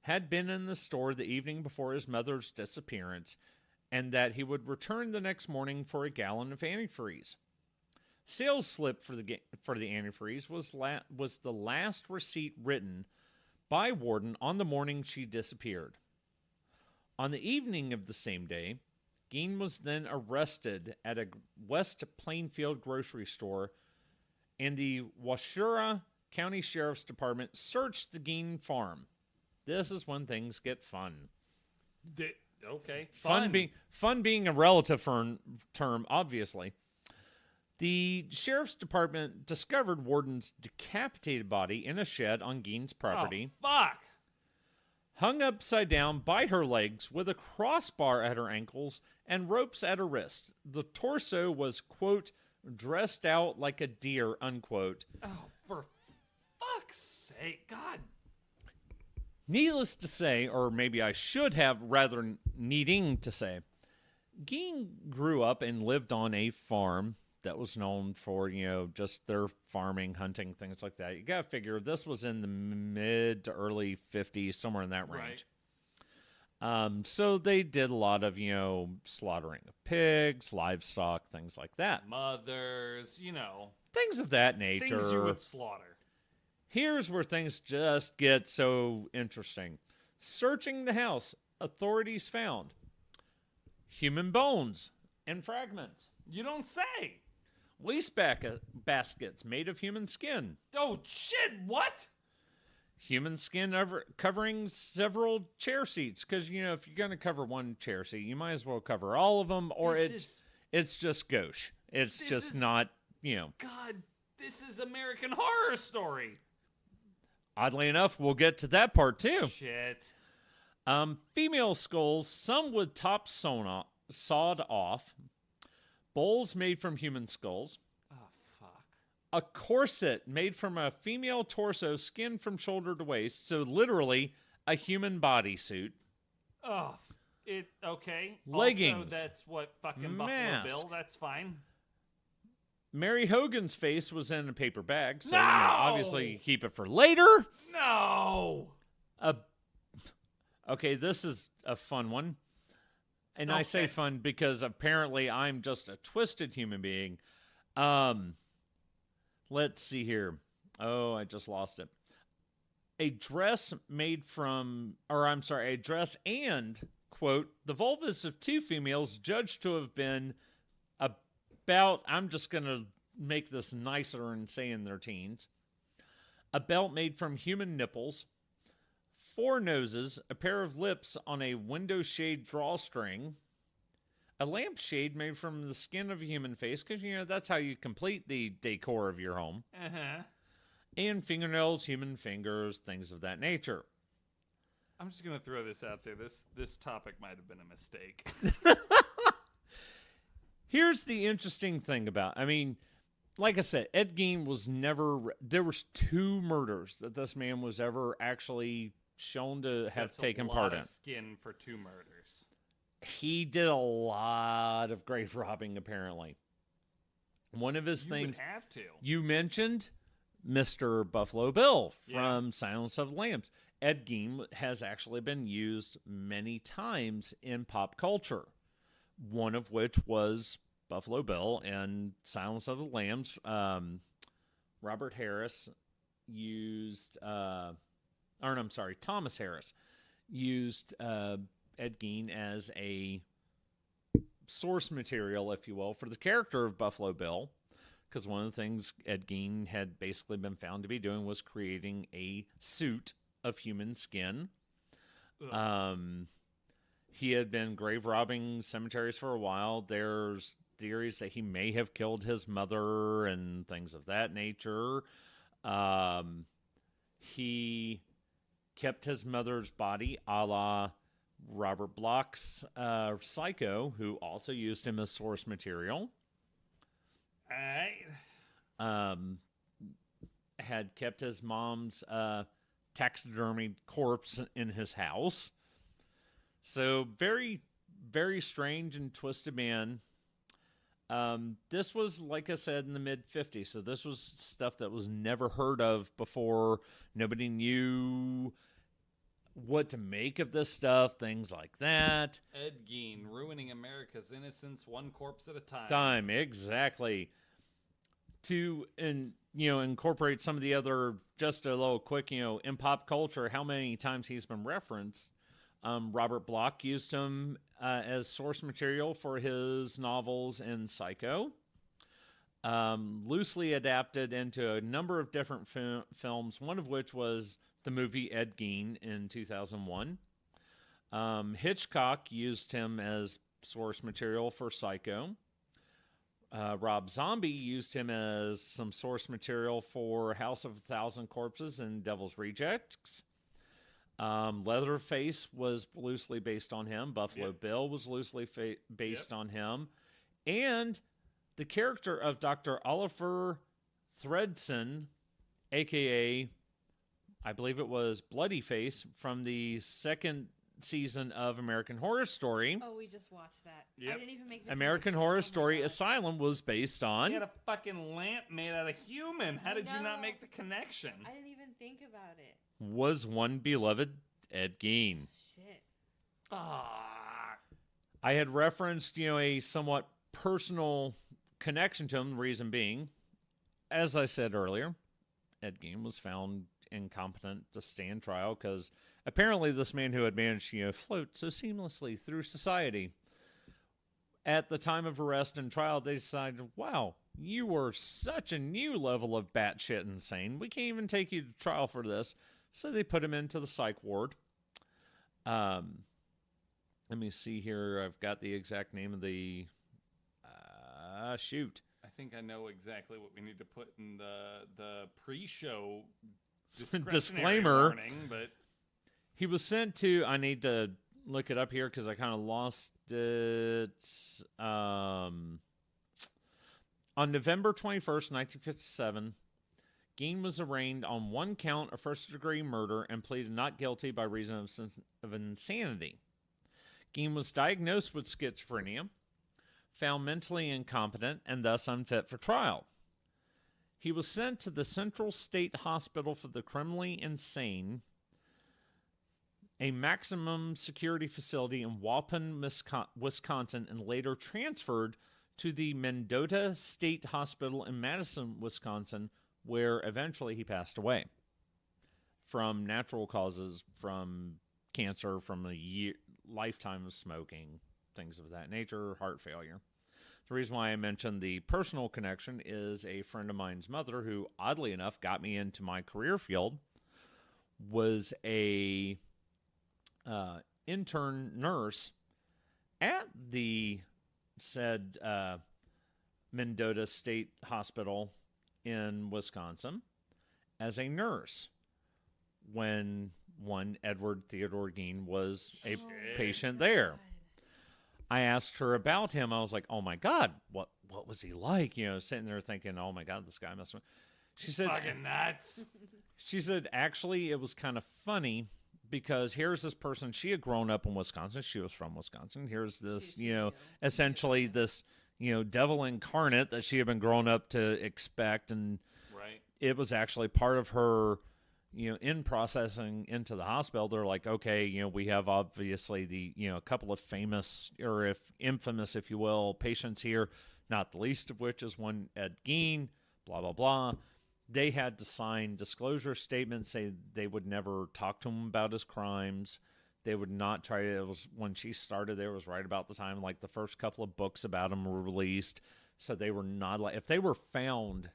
had been in the store the evening before his mother's disappearance and that he would return the next morning for a gallon of antifreeze. Sales slip for the antifreeze was the last receipt written by Warden on the morning she disappeared. On the evening of the same day, Gein was then arrested at a West Plainfield grocery store, and the Washura County Sheriff's Department searched the Gein farm. This is when things get fun. Okay. Fun being a relative term, obviously. The Sheriff's Department discovered Warden's decapitated body in a shed on Gein's property. Oh, fuck. Hung upside down by her legs with a crossbar at her ankles and ropes at her wrists. The torso was, quote, dressed out like a deer, unquote. Oh, for fuck's sake, God. Needless to say, or maybe I should have rather needing to say, Gein grew up and lived on a farm that was known for, just their farming, hunting, things like that. You got to figure this was in the mid to early 50s, somewhere in that range. Right. So they did a lot of, slaughtering of pigs, livestock, things like that. Mothers, Things of that nature. Things you would slaughter. Here's where things just get so interesting. Searching the house, authorities found human bones and fragments. You don't say. Waste baskets made of human skin. Oh, shit, what? Human skin covering several chair seats. Because, if you're going to cover one chair seat, you might as well cover all of them, or it's just gauche. It's just not, God, this is American Horror Story. Oddly enough, we'll get to that part, too. Shit. Female skulls, some with tops sawed off. Bowls made from human skulls. Oh, fuck. A corset made from a female torso, skin from shoulder to waist. So literally a human bodysuit. Oh, okay. Leggings. Also, that's what fucking Mask. Buffalo Bill. That's fine. Mary Hogan's face was in a paper bag. So No! Obviously you keep it for later. No! Okay, this is a fun one. And I say fun because apparently I'm just a twisted human being. Let's see here. Oh, I just lost it. A dress and, quote, the vulvas of two females judged to have been about, I'm just going to make this nicer and say in their teens. A belt made from human nipples. 4 noses, a pair of lips on a window shade drawstring, a lampshade made from the skin of a human face, because, that's how you complete the decor of your home, and fingernails, human fingers, things of that nature. I'm just going to throw this out there. This topic might have been a mistake. Here's the interesting thing like I said, Ed Gein was never, there was 2 murders that this man was ever actually shown to have taken part in. Skin for 2 murders. He did a lot of grave robbing, apparently. One of his things... You would have to. You mentioned Mr. Buffalo Bill from Silence of the Lambs. Ed Gein has actually been used many times in pop culture. One of which was Buffalo Bill and Silence of the Lambs. Robert Harris used... Thomas Harris used Ed Gein as a source material, if you will, for the character of Buffalo Bill, because one of the things Ed Gein had basically been found to be doing was creating a suit of human skin. He had been grave robbing cemeteries for a while. There's theories that he may have killed his mother and things of that nature. He kept his mother's body, a la Robert Bloch's Psycho, who also used him as source material. All right. Had kept his mom's taxidermied corpse in his house. So very, very strange and twisted man. This was, like I said, in the mid-50s. So this was stuff that was never heard of before. Nobody knew what to make of this stuff, things like that. Ed Gein, ruining America's innocence one corpse at a time. Exactly. To incorporate some of the other, just a little quick, in pop culture, how many times he's been referenced. Robert Bloch used him as source material for his novels in Psycho. Loosely adapted into a number of different films, one of which was the movie Ed Gein in 2001. Hitchcock used him as source material for Psycho. Rob Zombie used him as some source material for House of a Thousand Corpses and Devil's Rejects. Leatherface was loosely based on him. Buffalo Bill was loosely based on him. And the character of Dr. Oliver Thredson, a.k.a., I believe it was Bloody Face, from the second season of American Horror Story. Oh, we just watched that. Yep. I didn't even make the American connection. Horror Oh my Story God. Asylum was based on... He had a fucking lamp made out of human. How did you not know. make the connection? I didn't even think about it. was one beloved Ed Gein. Shit. Ah. I had referenced, a somewhat personal connection to him, the reason being, as I said earlier, Ed Gein was found incompetent to stand trial because apparently this man who had managed to float so seamlessly through society, at the time of arrest and trial, they decided, wow, you were such a new level of batshit insane. We can't even take you to trial for this. So they put him into the psych ward. Let me see here. I've got the exact name of the... shoot. I think I know exactly what we need to put in the pre-show Disclaimer. warning, but He was sent to... I need to look it up here because I kind of lost it. On November 21st, 1957, Gein was arraigned on one count of first-degree murder and pleaded not guilty by reason of insanity. Gein was diagnosed with schizophrenia, found mentally incompetent, and thus unfit for trial. He was sent to the Central State Hospital for the Criminally Insane, a maximum security facility in Waupun, Wisconsin, and later transferred to the Mendota State Hospital in Madison, Wisconsin, where eventually he passed away from natural causes, from cancer, from a lifetime of smoking, things of that nature, heart failure. The reason why I mentioned the personal connection is a friend of mine's mother, who oddly enough got me into my career field, was a intern nurse at the said Mendota State Hospital in Wisconsin as a nurse when one Edward Theodore Gein was a patient there. I asked her about him. I was like, "Oh my God, what was he like?" Sitting there thinking, "Oh my God, this guy must." She said, fucking nuts. She said, actually, it was kind of funny because here's this person. She had grown up in Wisconsin. She was from Wisconsin. Here's this, essentially this, devil incarnate that she had been grown up to expect, and Right. it was actually part of her. In processing into the hospital, they're like, okay, we have obviously the, a couple of famous, or if infamous, if you will, patients here, not the least of which is one Ed Gein, blah, blah, blah. They had to sign disclosure statements, say they would never talk to him about his crimes. They would not try to, it was when she started there, it was right about the time, like the first couple of books about him were released. So they were not, if they were found,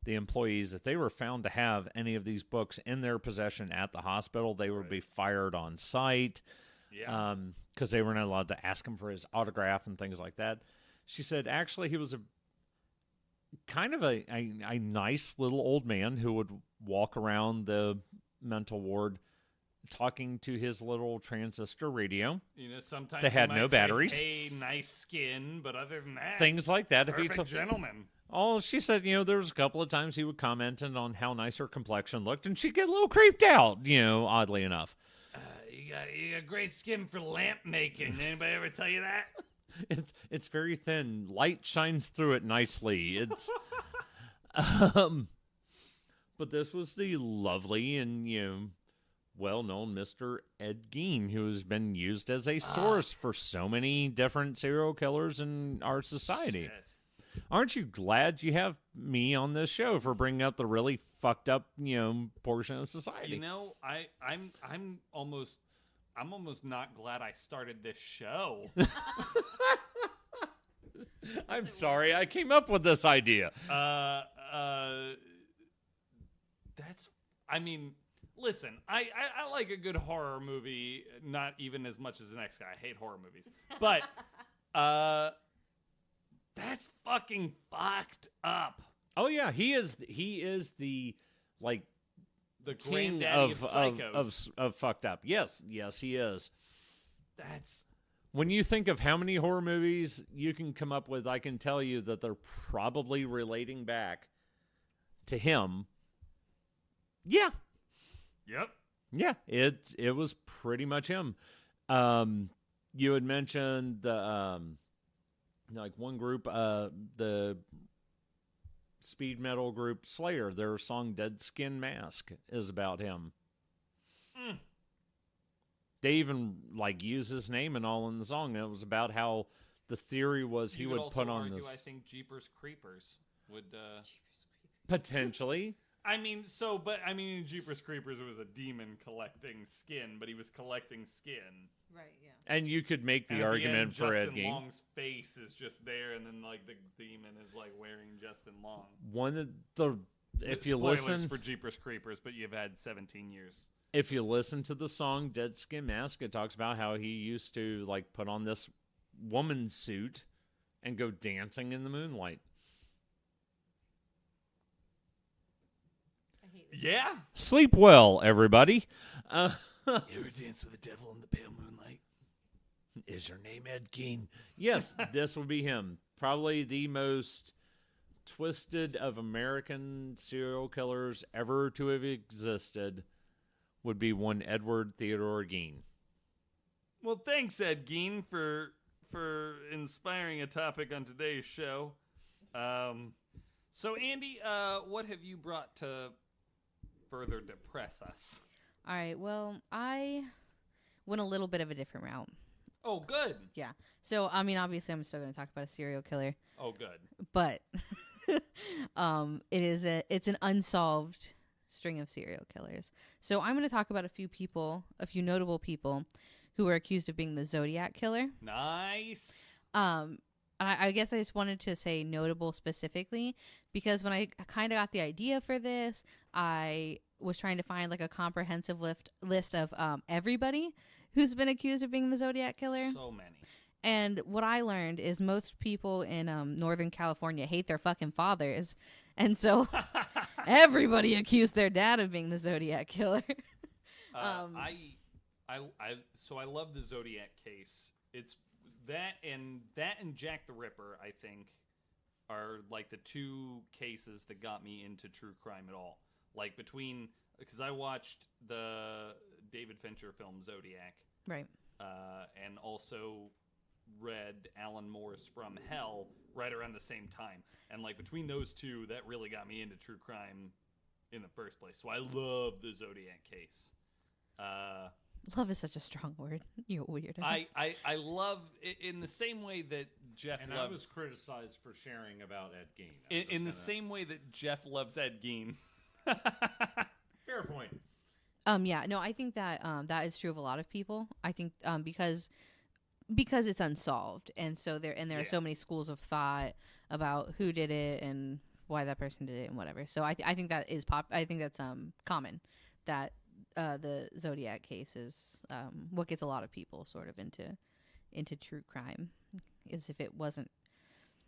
the employees, if they were found to have any of these books in their possession at the hospital, they would be fired on site. Yeah. Because they were not allowed to ask him for his autograph and things like that. She said, actually, he was a kind of a nice little old man who would walk around the mental ward talking to his little transistor radio. Sometimes They had he no might say, batteries. hey, nice skin, but other than that, Things like that. perfect gentleman. Oh, she said, there was a couple of times he would comment on how nice her complexion looked, and she'd get a little creeped out, oddly enough. You got great skin for lamp making. Anybody ever tell you that? It's very thin. Light shines through it nicely. It's but this was the lovely and well-known Mr. Ed Gein, who has been used as a source for so many different serial killers in our society. Shit. Aren't you glad you have me on this show for bringing up the really fucked up, portion of society? I'm almost not glad I started this show. I'm sorry, I came up with this idea. Listen, I like a good horror movie, not even as much as the next guy. I hate horror movies. But that's fucking fucked up. Oh yeah, he is the The king granddaddy of psychos. of fucked up. Yes, he is. That's When you think of how many horror movies you can come up with, I can tell you that they're probably relating back to him. Yeah. Yep. Yeah, it was pretty much him. You had mentioned the one group, the speed metal group Slayer. Their song "Dead Skin Mask" is about him. Mm. They even use his name and all in the song. And it was about how the theory was he would put on argue, this. I think Jeepers Creepers would Potentially. in Jeepers Creepers it was a demon collecting skin, but he was collecting skin. Right, yeah. And you could make the And at argument end, for Ed Justin Gein. Long's face is just there, and then the demon is wearing Justin Long. One of the if you Spoilers listen for Jeepers Creepers, but you've had 17 years. If you listen to the song "Dead Skin Mask," it talks about how he used to put on this woman's suit and go dancing in the moonlight. I hate this. Yeah. Sleep well, everybody. You ever dance with the devil in the pale moonlight? Is your name Ed Gein? Yes, this would be him. Probably the most twisted of American serial killers ever to have existed would be one Edward Theodore Gein. Well, thanks, Ed Gein, for inspiring a topic on today's show. So, Andy, what have you brought to further depress us? All right, well, I went a little bit of a different route. Oh, good. Yeah. So, obviously I'm still going to talk about a serial killer, Oh, good. but it's an unsolved string of serial killers. So I'm going to talk about a few notable people who were accused of being the Zodiac killer. Nice. I guess I just wanted to say notable specifically because when I kind of got the idea for this, I was trying to find a comprehensive list of everybody who's been accused of being the Zodiac killer. So many. And what I learned is most people in Northern California hate their fucking fathers. And so everybody accused their dad of being the Zodiac killer. So I love the Zodiac case. It's that and Jack the Ripper, I think, are the two cases that got me into true crime at all. Because I watched the David Fincher film Zodiac. Right. And also read Alan Moore's From Hell right around the same time. And between those two, that really got me into true crime in the first place. So I love the Zodiac case. Love is such a strong word. You're weird. I love in the same way that Jeff And loves. I was criticized for sharing about Ed Gein. In the same way that Jeff loves Ed Gein. Fair point. Yeah, no, I think that that is true of a lot of people. I think because it's unsolved, and so there are so many schools of thought about who did it and why that person did it and whatever. So I think that is I think that's common that the Zodiac case is what gets a lot of people sort of into true crime. Is if it wasn't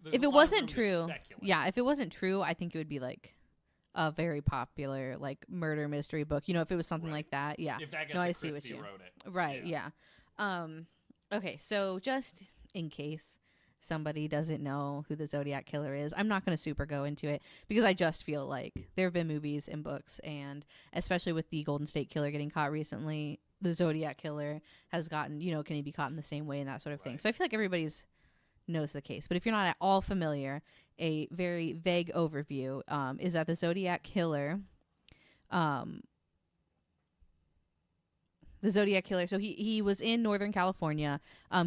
There's if a it lot of wasn't room to true, speculate. yeah, if it wasn't true, I think it would be a very popular like murder mystery book. You know, if it was something Right. like that, yeah. If Agatha No, I see what Christie you. wrote it. Right, yeah. Okay, so just in case somebody doesn't know who the Zodiac Killer is, I'm not going to super go into it because I just feel like there have been movies and books, and especially with the Golden State Killer getting caught recently, the Zodiac Killer has gotten, you know, can he be caught in the same way and that sort of thing. So I feel like everybody's knows the case. But if you're not at all familiar, a very vague overview is that the Zodiac Killer, so he was in Northern California.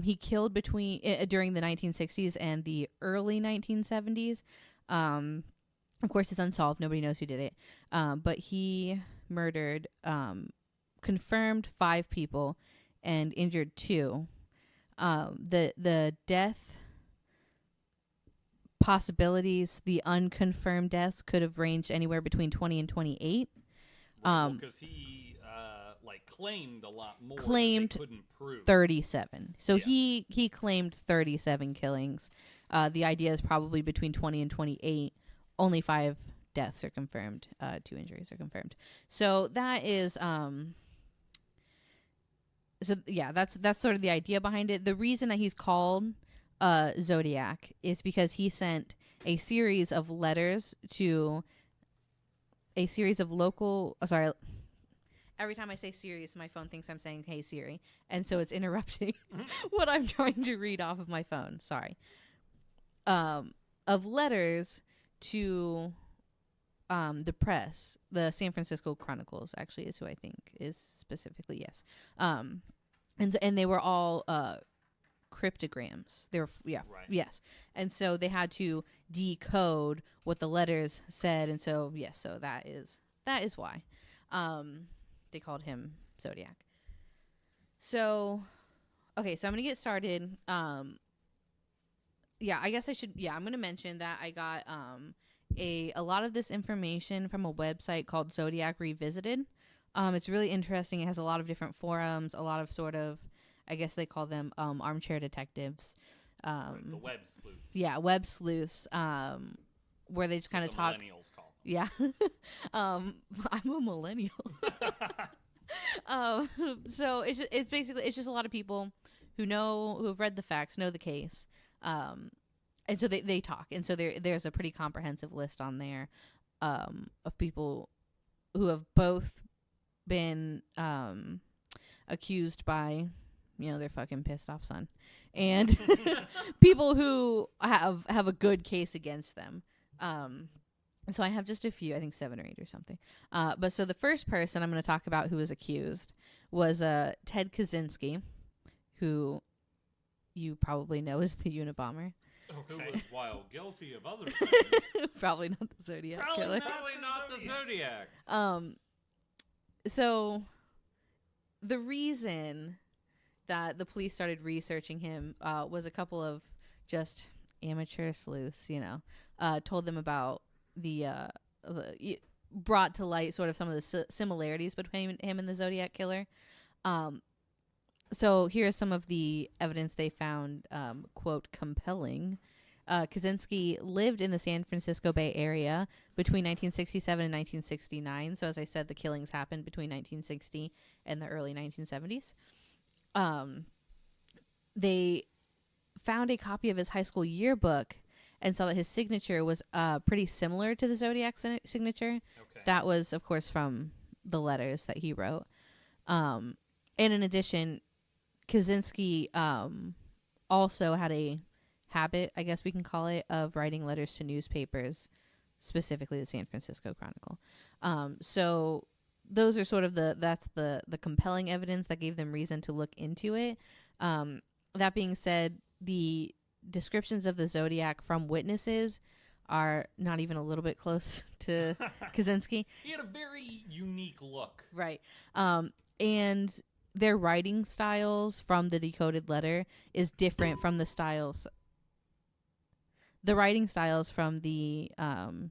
He killed between during the 1960s and the early 1970s. Of course, it's unsolved. Nobody knows who did it. But he murdered confirmed 5 people and injured 2. The death possibilities, the unconfirmed deaths could have ranged anywhere between 20 and 28. Because he claimed a lot more. Claimed that they couldn't prove. 37. So Yeah. he claimed 37 killings. The idea is probably between 20 and 28. Only 5 deaths are confirmed. 2 injuries are confirmed. So that is that's sort of the idea behind it. The reason that he's called Zodiac is because he sent a series of letters to a series of local. Every time I say series, my phone thinks I'm saying "Hey Siri," and so it's interrupting what I'm trying to read off of my phone. Sorry. Of letters to the press, the San Francisco Chronicles actually is who I think is specifically, yes. And they were all cryptograms. They were Right. yes. And so they had to decode what the letters said, and so yes, so that is why they called him Zodiac. So okay, so I'm gonna get started. I guess I should. Yeah, I'm gonna mention that I got a lot of this information from a website called Zodiac Revisited. It's really interesting. It has a lot of different forums, a lot of sort of, I guess they call them armchair detectives. Right, the web sleuths. Yeah, web sleuths. Where they just kind of talk. Millennials call them. Yeah, I'm a millennial. So it's basically a lot of people who have read the facts, know the case, and so they talk, and so there's a pretty comprehensive list on there of people who have both been accused by, you know, their fucking pissed off son, and people who have a good case against them. So I have just a few, I think 7 or 8 or something. But so the first person I'm going to talk about who was accused was Ted Kaczynski, who you probably know as the Unabomber. Who Okay. was, while guilty of other things, Probably not the Zodiac Killer. probably not the Zodiac. So the reason that the police started researching him was a couple of just amateur sleuths, you know, told them about brought to light sort of some of the similarities between him and the Zodiac Killer. So here's some of the evidence they found, quote, compelling. Kaczynski lived in the San Francisco Bay Area between 1967 and 1969. So as I said, the killings happened between 1960 and the early 1970s. They found a copy of his high school yearbook and saw that his signature was pretty similar to the Zodiac signature. Okay. That was, of course, from the letters that he wrote. And in addition, Kaczynski also had a habit, I guess we can call it, of writing letters to newspapers, specifically the San Francisco Chronicle. So those are sort of the compelling evidence that gave them reason to look into it. That being said, the descriptions of the Zodiac from witnesses are not even a little bit close to Kaczynski. He had a very unique look. Right. And their writing styles from the decoded letter is different from the styles. The writing styles from the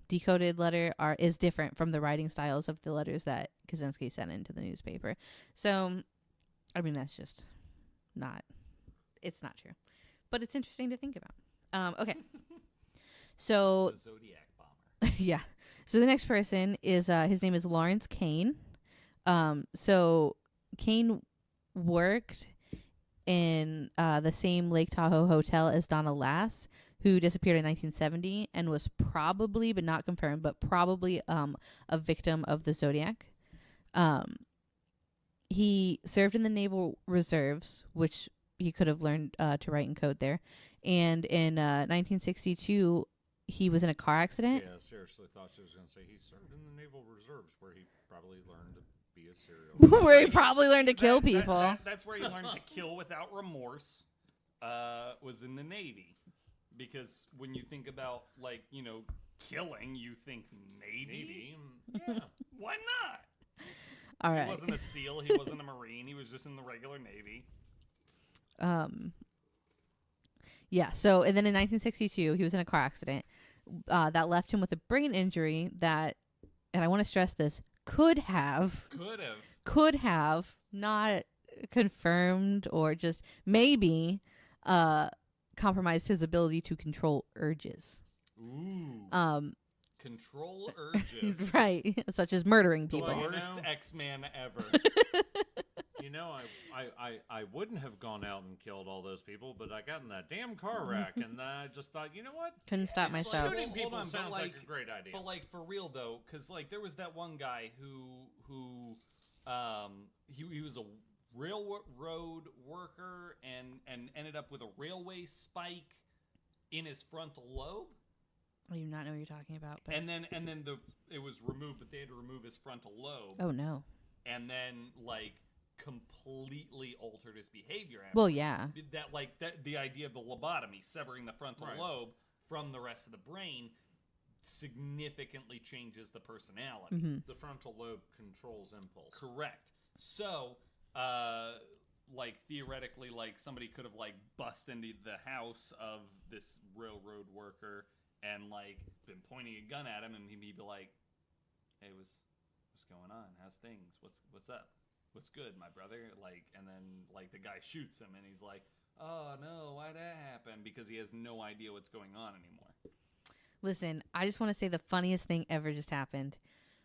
decoded letter is different from the writing styles of the letters that Kaczynski sent into the newspaper. So, I mean, that's just it's not true. But it's interesting to think about. Okay. So The Zodiac bomber. yeah. So the next person is his name is Lawrence Kane. So Kane worked in the same Lake Tahoe hotel as Donna Lass, who disappeared in 1970 and was probably, but not confirmed, but probably a victim of the Zodiac. He served in the Naval Reserves, which he could have learned to write and code there. And in 1962, he was in a car accident. Yeah, seriously thought she was going to say he served in the Naval Reserves, where he probably learned to be a serial Where he probably learned to kill people. That's where he learned to kill without remorse. Was in the Navy, because when you think about killing, you think Navy. Yeah. Why not? All right. He wasn't a SEAL. He wasn't a Marine. He was just in the regular Navy. Yeah. So, and then in 1962, he was in a car accident that left him with a brain injury that, and I want to stress this, could have not confirmed or just maybe compromised his ability to control urges. Ooh. Control urges. Right. Such as murdering people. The worst X-Man ever. I wouldn't have gone out and killed all those people, but I got in that damn car wreck, and I just thought, you know what? Couldn't stop myself. Shooting people sounds like a great idea. But for real though, because there was that one guy who he was a railroad worker and ended up with a railway spike in his frontal lobe. I do not know what you're talking about. But And then it was removed, but they had to remove his frontal lobe. Oh no. And then completely altered his behavior. Well, yeah. That the idea of the lobotomy, severing the frontal lobe from the rest of the brain, significantly changes the personality. Mm-hmm. The frontal lobe controls impulse. Correct. So, theoretically, somebody could have bust into the house of this railroad worker and been pointing a gun at him, and he'd be like, "Hey, what's going on? How's things? What's up? What's good, my brother?" And then the guy shoots him, and he's like, "Oh no, why'd that happen?" Because he has no idea what's going on anymore. Listen, I just want to say the funniest thing ever just happened,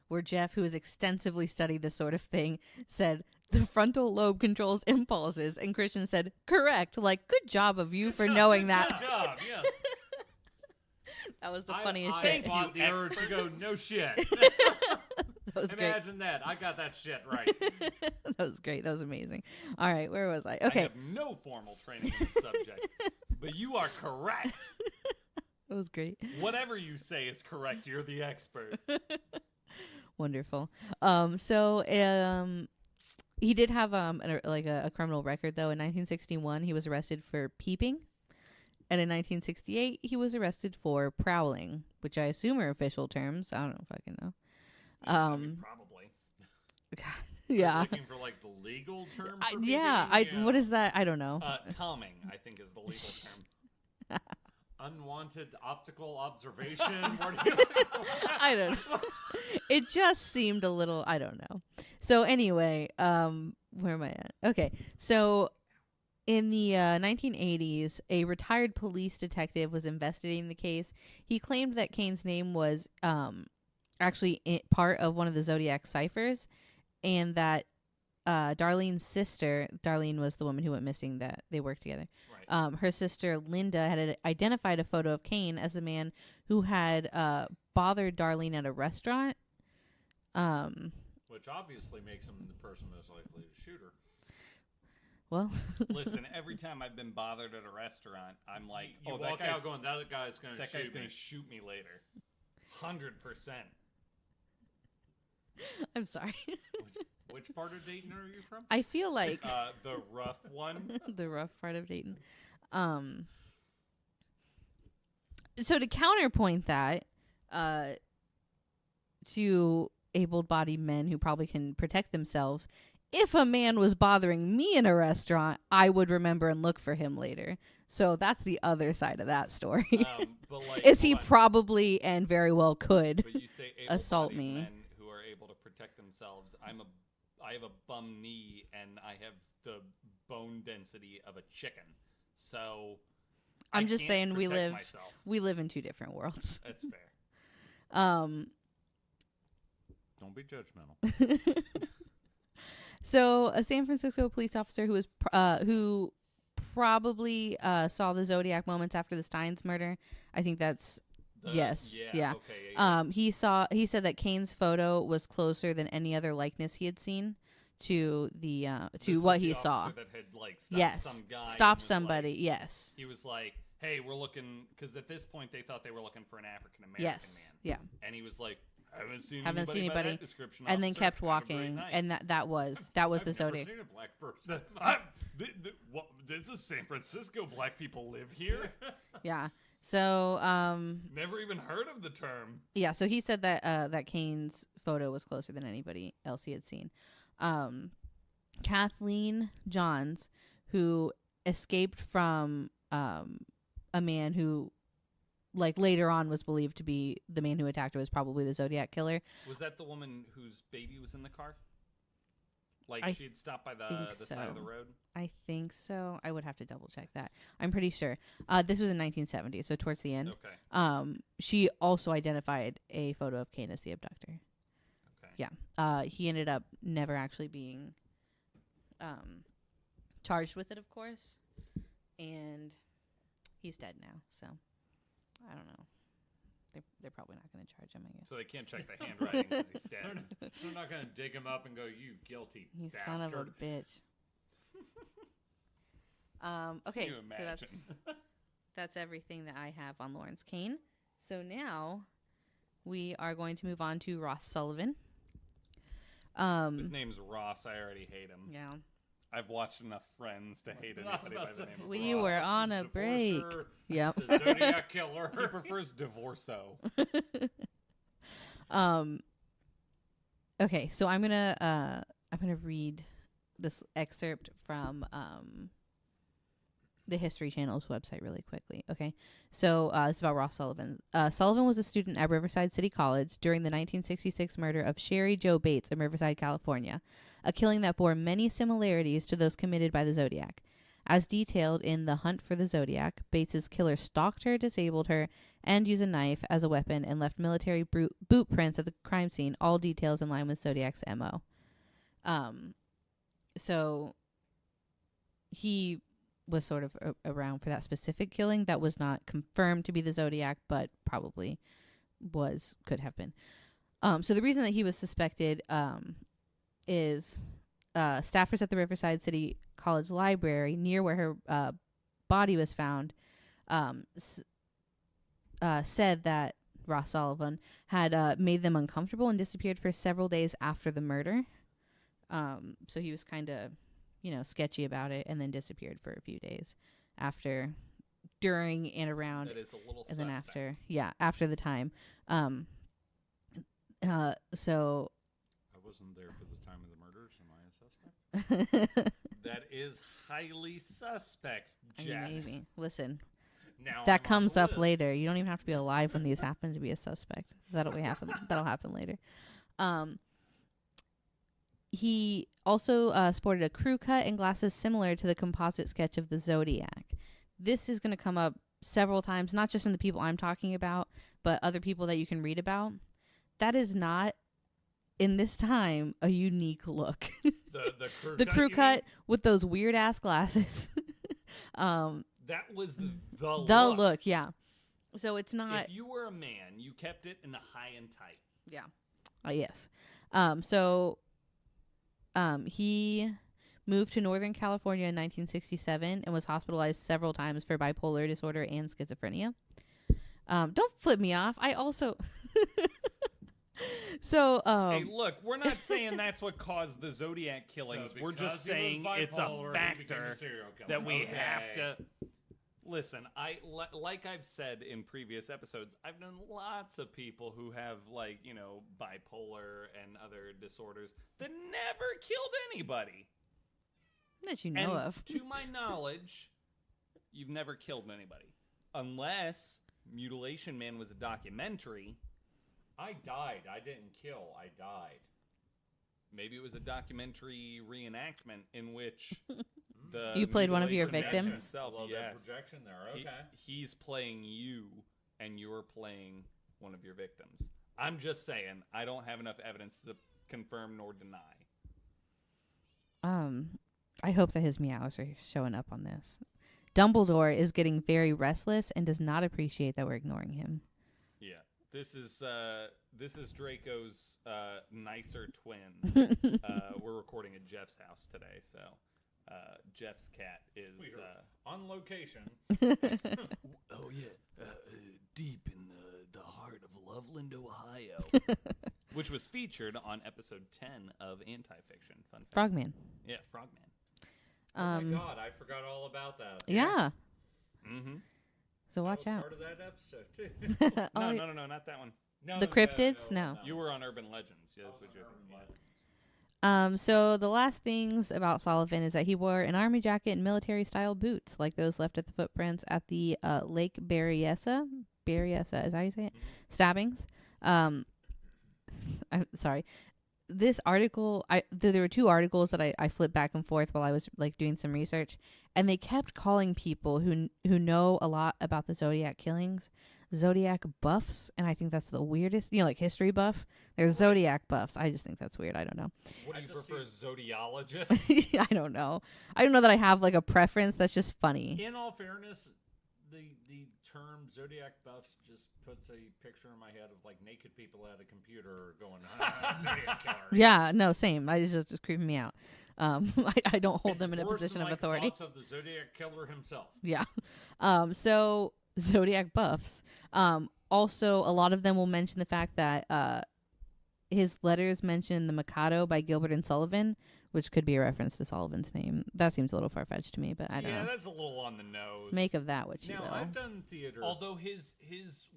where Jeff, who has extensively studied this sort of thing, said the frontal lobe controls impulses, and Christian said, "Correct." Good job of you for knowing that. Good job, yes. That was the funniest I shit. fought the urge to go, no shit. That was Imagine that. I got that shit right. That was great. That was amazing. All right, where was I? Okay. I have no formal training in this subject, but you are correct. That was great. Whatever you say is correct. You're the expert. Wonderful. He did have a criminal record though. In 1961, he was arrested for peeping. And in 1968, he was arrested for prowling, which I assume are official terms. I don't know if I can know. Probably. God, yeah. Looking for the legal term for What is that? I don't know. Tomming, I think, is the legal term. Unwanted optical observation. I don't know. It just seemed a little, I don't know. So anyway, where am I at? Okay. So in the 1980s, a retired police detective was investigating the case. He claimed that Kane's name was actually part of one of the Zodiac ciphers, and that Darlene's sister, Darlene was the woman who went missing that they worked together. Right. Her sister Linda had identified a photo of Kane as the man who had bothered Darlene at a restaurant. Which obviously makes him the person most likely to shoot her. Well, listen, every time I've been bothered at a restaurant, I'm like, you walk out going, that guy's going to shoot me. That guy's going to shoot me later. 100%. I'm sorry. Which part of Dayton are you from? I feel like the rough one. The rough part of Dayton. So to counterpoint that, to able-bodied men who probably can protect themselves, if a man was bothering me in a restaurant, I would remember and look for him later. So that's the other side of that story. Is he probably and very well could but you say assault me? Men who are able to protect themselves. I have a bum knee and I have the bone density of a chicken. So I'm just saying we live myself. we live in two different worlds. That's fair. Don't be judgmental. So, a San Francisco police officer who probably saw the Zodiac moments after the Steins murder. I think that's yes, yeah. Okay, yeah. He said that Kane's photo was closer than any other likeness he had seen to the This was what the he saw. officer that had, like, stopped Yes, some guy and stop was somebody. like- Yes, He was like, "Hey, we're looking," because at this point they thought they were looking for an African American yes, man. yeah. And he was like, "Haven't seen Haven't seen by anybody," that description, And then officer. kept Have a great walking, night." and that was the I've never Zodiac. seen a black person. This is San Francisco. Black people live here. Yeah. So Never even heard of the term. yeah. So he said that that Kane's photo was closer than anybody else he had seen. Kathleen Johns, who escaped from a man who, like, later on was believed to be the man who attacked her, was probably the Zodiac killer. Was that the woman whose baby was in the car? Like, I she had stopped by the think side of the so. road? I think so. I would have to double check that. I'm pretty sure. This was in 1970, so towards the end. Okay. She also identified a photo of Kane as the abductor. Okay. Yeah. He ended up never actually being charged with it, of course. And he's dead now, so I don't know. They're probably not going to charge him, I guess. So they can't check the handwriting because he's dead. They're not going to dig him up and go, "You guilty You bastard." son of a bitch. Okay, Can you so imagine? that's everything that I have on Lawrence Kane. So now we are going to move on to Ross Sullivan. His name's Ross. I already hate him. Yeah. I've watched enough Friends to hate anybody by the name of We Ross. were on a break. Divorcer, Yep. The Zodiac killer. He prefers Divorso. Okay, so I'm gonna read this excerpt from the History Channel's website really quickly. Okay, so it's about Ross Sullivan. Sullivan was a student at Riverside City College during the 1966 murder of Sherry Jo Bates in Riverside, California, a killing that bore many similarities to those committed by the Zodiac. As detailed in The Hunt for the Zodiac, Bates's killer stalked her, disabled her, and used a knife as a weapon and left military boot prints at the crime scene, all details in line with Zodiac's MO. So he was sort of around for that specific killing that was not confirmed to be the Zodiac, but probably could have been. So the reason that he was suspected is staffers at the Riverside City College Library, near where her body was found, said that Ross Sullivan had made them uncomfortable and disappeared for several days after the murder. So he was kind of, sketchy about it, and then disappeared for a few days after, during and around, That is a little and suspect. then after the time. So I wasn't there for the time of the murders. Am I a suspect? That is highly suspect, I mean, Jeff. maybe. Listen, Now that I'm on comes the up list. later. You don't even have to be alive when these happen to be a suspect. That'll happen later. He also sported a crew cut and glasses similar to the composite sketch of the Zodiac. This is going to come up several times, not just in the people I'm talking about, but other people that you can read about. That is not, in this time, a unique look. The Crew you cut with those weird ass glasses. mean? That was the look, yeah. So it's not. If you were a man, you kept it in the high and tight. Yeah. Yes. He moved to Northern California in 1967 and was hospitalized several times for bipolar disorder and schizophrenia. Don't flip me off. I also. Hey, look, we're not saying that's what caused the Zodiac killings. We're just saying it's a factor that we have to. Listen, like I've said in previous episodes, I've known lots of people who have, bipolar and other disorders that never killed anybody. That you know And of. to my knowledge, you've never killed anybody. Unless Mutilation Man was a documentary. I died. I didn't kill. I died. Maybe it was a documentary reenactment in which the You played one of your Mutilation Man victims? himself, A little bit of yes. projection there. Okay. He's playing you, and you're playing one of your victims. I'm just saying, I don't have enough evidence to confirm nor deny. I hope that his meows are showing up on this. Dumbledore is getting very restless and does not appreciate that we're ignoring him. Yeah, this is Draco's nicer twin. We're recording at Jeff's house today, so Jeff's cat is on location. Oh yeah, deep in the heart of Loveland, Ohio, which was featured on episode 10 of Anti-Fiction. Fun fact. Frogman. Yeah, Frogman. Oh my God, I forgot all about that. Yeah. Mm-hmm. So watch out. Part of that episode too. No, not that one. The cryptids? No. You were on Urban Legends. Yeah, that's what you're So the last things about Sullivan is that he wore an army jacket and military-style boots, like those left at the footprints at the Lake Berryessa. Berryessa, is that how you say it? Stabbings. I'm sorry. This article, there were two articles that I flipped back and forth while I was like doing some research, and they kept calling people who know a lot about the Zodiac killings Zodiac buffs, and I think that's the weirdest. Like history buff. There's Zodiac buffs. I just think that's weird. I don't know. What do you prefer, zodiologists? I don't know. I don't know that I have like a preference. That's just funny. In all fairness, the term Zodiac buffs just puts a picture in my head of like naked people at a computer going Zodiac killer. Yeah, no, same. I just creeping me out. I don't hold them in a position of authority. Thoughts of the Zodiac killer himself. Yeah. So Zodiac buffs. Also, a lot of them will mention the fact that his letters mention the Mikado by Gilbert and Sullivan, which could be a reference to Sullivan's name. That seems a little far-fetched to me, but I don't know. Yeah, that's a little on the nose. Make of that what you will. Now, I've done theater. Although his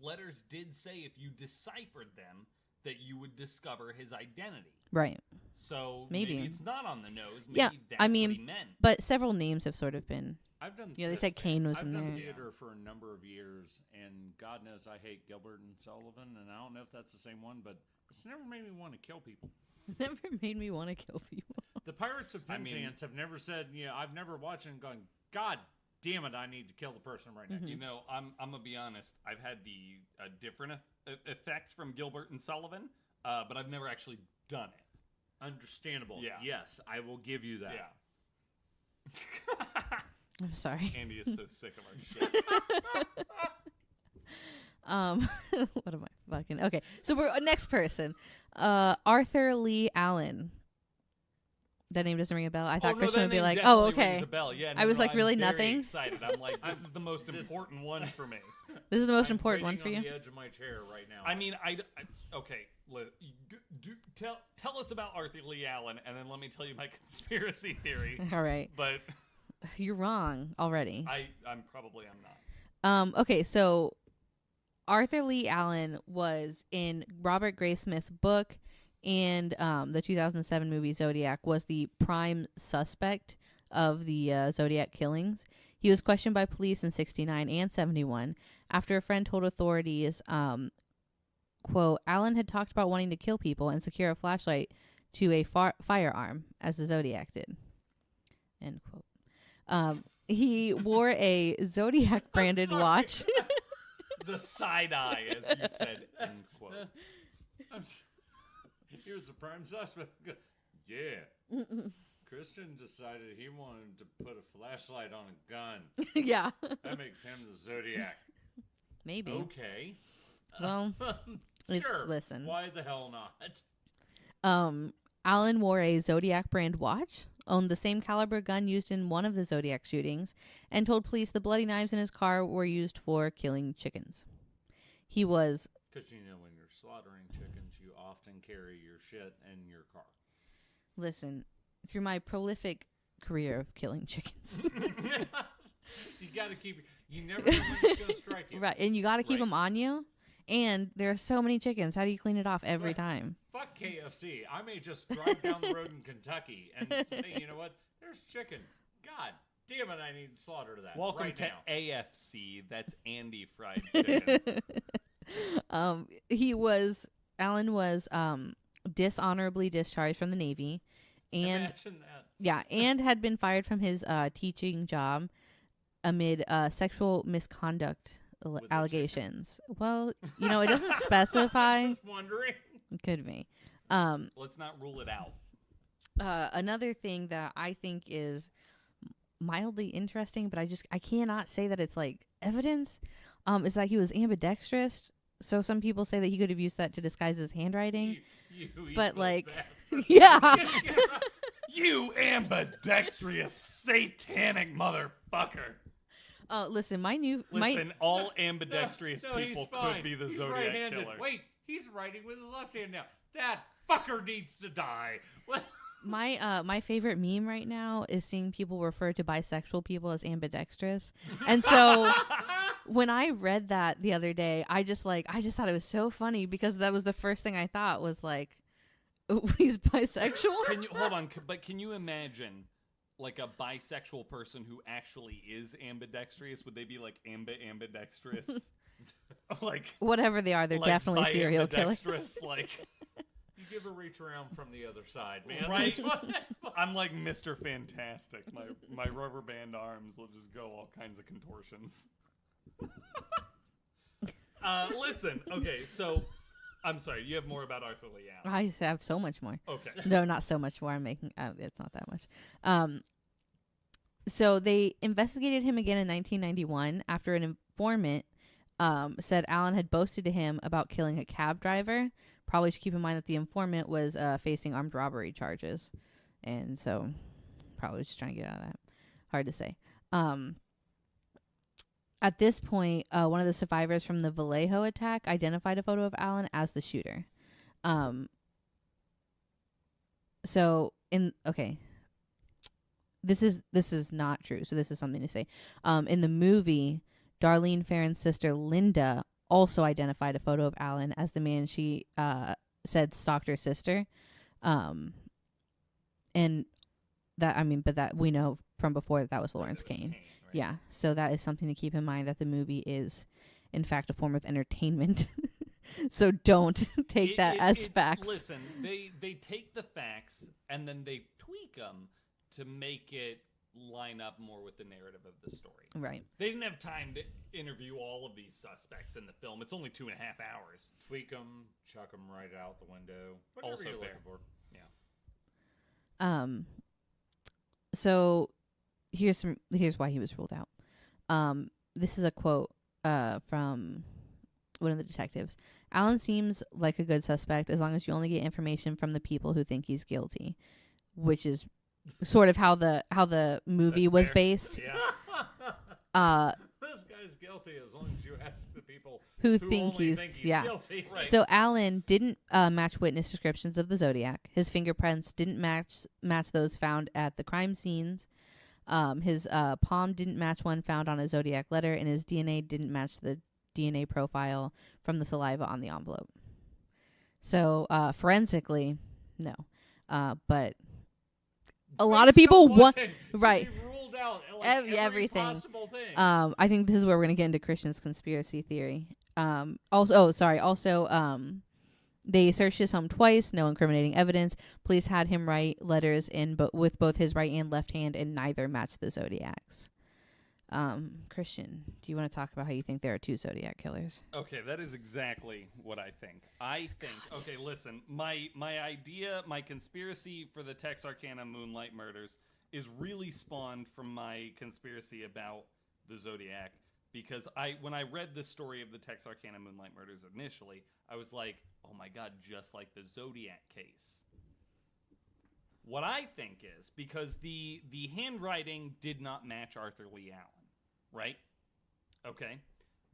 letters did say if you deciphered them, that you would discover his identity. Right. So maybe it's not on the nose. Maybe yeah, that's I mean, what he meant. but several names have sort of been. I've done. They said Kane was in there. I've done theater for a number of years, and God knows I hate Gilbert and Sullivan, and I don't know if that's the same one, but it's never made me want to kill people. Never made me want to kill people. The Pirates of Penzance have never said, I've never watched it and gone, God damn it, I need to kill the person right next to me. I'm gonna be honest. I've had the different effect from Gilbert and Sullivan, but I've never actually done it. Understandable. Yeah. Yes, I will give you that. Yeah. I'm sorry. Andy is so sick of our shit. What am I fucking? Okay, so we're next person. Arthur Lee Allen. That name doesn't ring a bell. I thought Christian would be like, "Oh, okay." Rings a bell. Yeah, I was like, I'm really very nothing. Excited. I'm like, this is the most important one for me. This is the most I'm important one for waiting you. on the edge of my chair right now. I mean, okay. Tell us about Arthur Lee Allen, and then let me tell you my conspiracy theory. All right, But you're wrong already. I'm not. Okay, so Arthur Lee Allen was in Robert Graysmith's book, and the 2007 movie Zodiac was the prime suspect of the Zodiac killings. He was questioned by police in 69 and 71 after a friend told authorities, quote, Allen had talked about wanting to kill people and secure a flashlight to a firearm, as the Zodiac did, end quote. He wore a Zodiac branded watch. The side eye, as you said, end quote. Here's the prime suspect. Yeah. Christian decided he wanted to put a flashlight on a gun. Yeah. That makes him the Zodiac. Maybe. Okay. Well, Sure. listen. Why the hell not? Allen wore a Zodiac brand watch, owned the same caliber gun used in one of the Zodiac shootings, and told police the bloody knives in his car were used for killing chickens. He was... Because, when you're slaughtering chickens, you often carry your shit in your car. Listen, through my prolific career of killing chickens. You got to keep... You never know when it's going to strike you. Right, and you got to keep them on you. And there are so many chickens. How do you clean it off every time? Fuck KFC. I may just drive down the road in Kentucky and say, you know what? There's chicken. God damn it, I need to slaughter that. Welcome right to now. AFC. That's Andy Fried Chicken. Allen was dishonorably discharged from the Navy. And imagine that. yeah, and had been fired from his teaching job amid sexual misconduct With the allegations. Well, it doesn't specify. Just wondering. Could be. Let's not rule it out. Another thing that I think is mildly interesting, but I cannot say that it's like evidence, is that he was ambidextrous. So some people say that he could have used that to disguise his handwriting. You but like, bastard. yeah. You ambidextrous satanic motherfucker. Listen, All ambidextrous No, he's people fine. could be the He's Zodiac right-handed. killer. Wait, he's writing with his left hand now. That fucker needs to die. my favorite meme right now is seeing people refer to bisexual people as ambidextrous. And so when I read that the other day, I just thought it was so funny because that was the first thing I thought was like, oh, he's bisexual. Can you imagine like a bisexual person who actually is ambidextrous? Would they be like ambidextrous? Like whatever they are, they're like definitely serial killers. Like You give a reach around from the other side, man. right? I'm like Mr. Fantastic. My rubber band arms will just go all kinds of contortions. Listen, okay, so I'm sorry, you have more about Arthur Lee Allen. I have so much more. Okay. No, not so much more. I'm making it's not that much. So they investigated him again in 1991 after an informant said Allen had boasted to him about killing a cab driver. Probably should keep in mind that the informant was facing armed robbery charges, and so probably just trying to get out of that. Hard to say. At this point, one of the survivors from the Vallejo attack identified a photo of Allen as the shooter. This is not true. So this is something to say. In the movie, Darlene Farron's sister Linda also identified a photo of Allen as the man she said stalked her sister. And but that we know from before that was Lawrence Kane. Right? Yeah. So that is something to keep in mind, that the movie is in fact a form of entertainment. So don't take that as facts. Listen, they take the facts and then they tweak them to make it line up more with the narrative of the story. Right. They didn't have time to interview all of these suspects in the film. It's only 2.5 hours. Tweak them, chuck them right out the window. Whatever Also you're fair. looking for. Yeah. So here's why he was ruled out. This is a quote from one of the detectives. Allen seems like a good suspect as long as you only get information from the people who think he's guilty, which is sort of how the movie was based. Yeah. This guy's guilty as long as you ask the people who think he's guilty. Right. So Allen didn't match witness descriptions of the Zodiac. His fingerprints didn't match those found at the crime scenes. His palm didn't match one found on a Zodiac letter, and his DNA didn't match the DNA profile from the saliva on the envelope. So forensically, no. But a lot of people want right. He ruled out everything. Possible thing. I think this is where we're gonna get into Christian's conspiracy theory. They searched his home twice, no incriminating evidence. Police had him write letters with both his right and left hand, and neither matched the Zodiac's. Christian, do you want to talk about how you think there are two Zodiac killers? Okay, that is exactly what I think. Okay, listen, my idea, my conspiracy for the Texarkana Moonlight murders is really spawned from my conspiracy about the Zodiac, because when I read the story of the Texarkana Moonlight murders initially, I was like, oh my God, just like the Zodiac case. What I think is, because the handwriting did not match Arthur Lee Allen, right? Okay.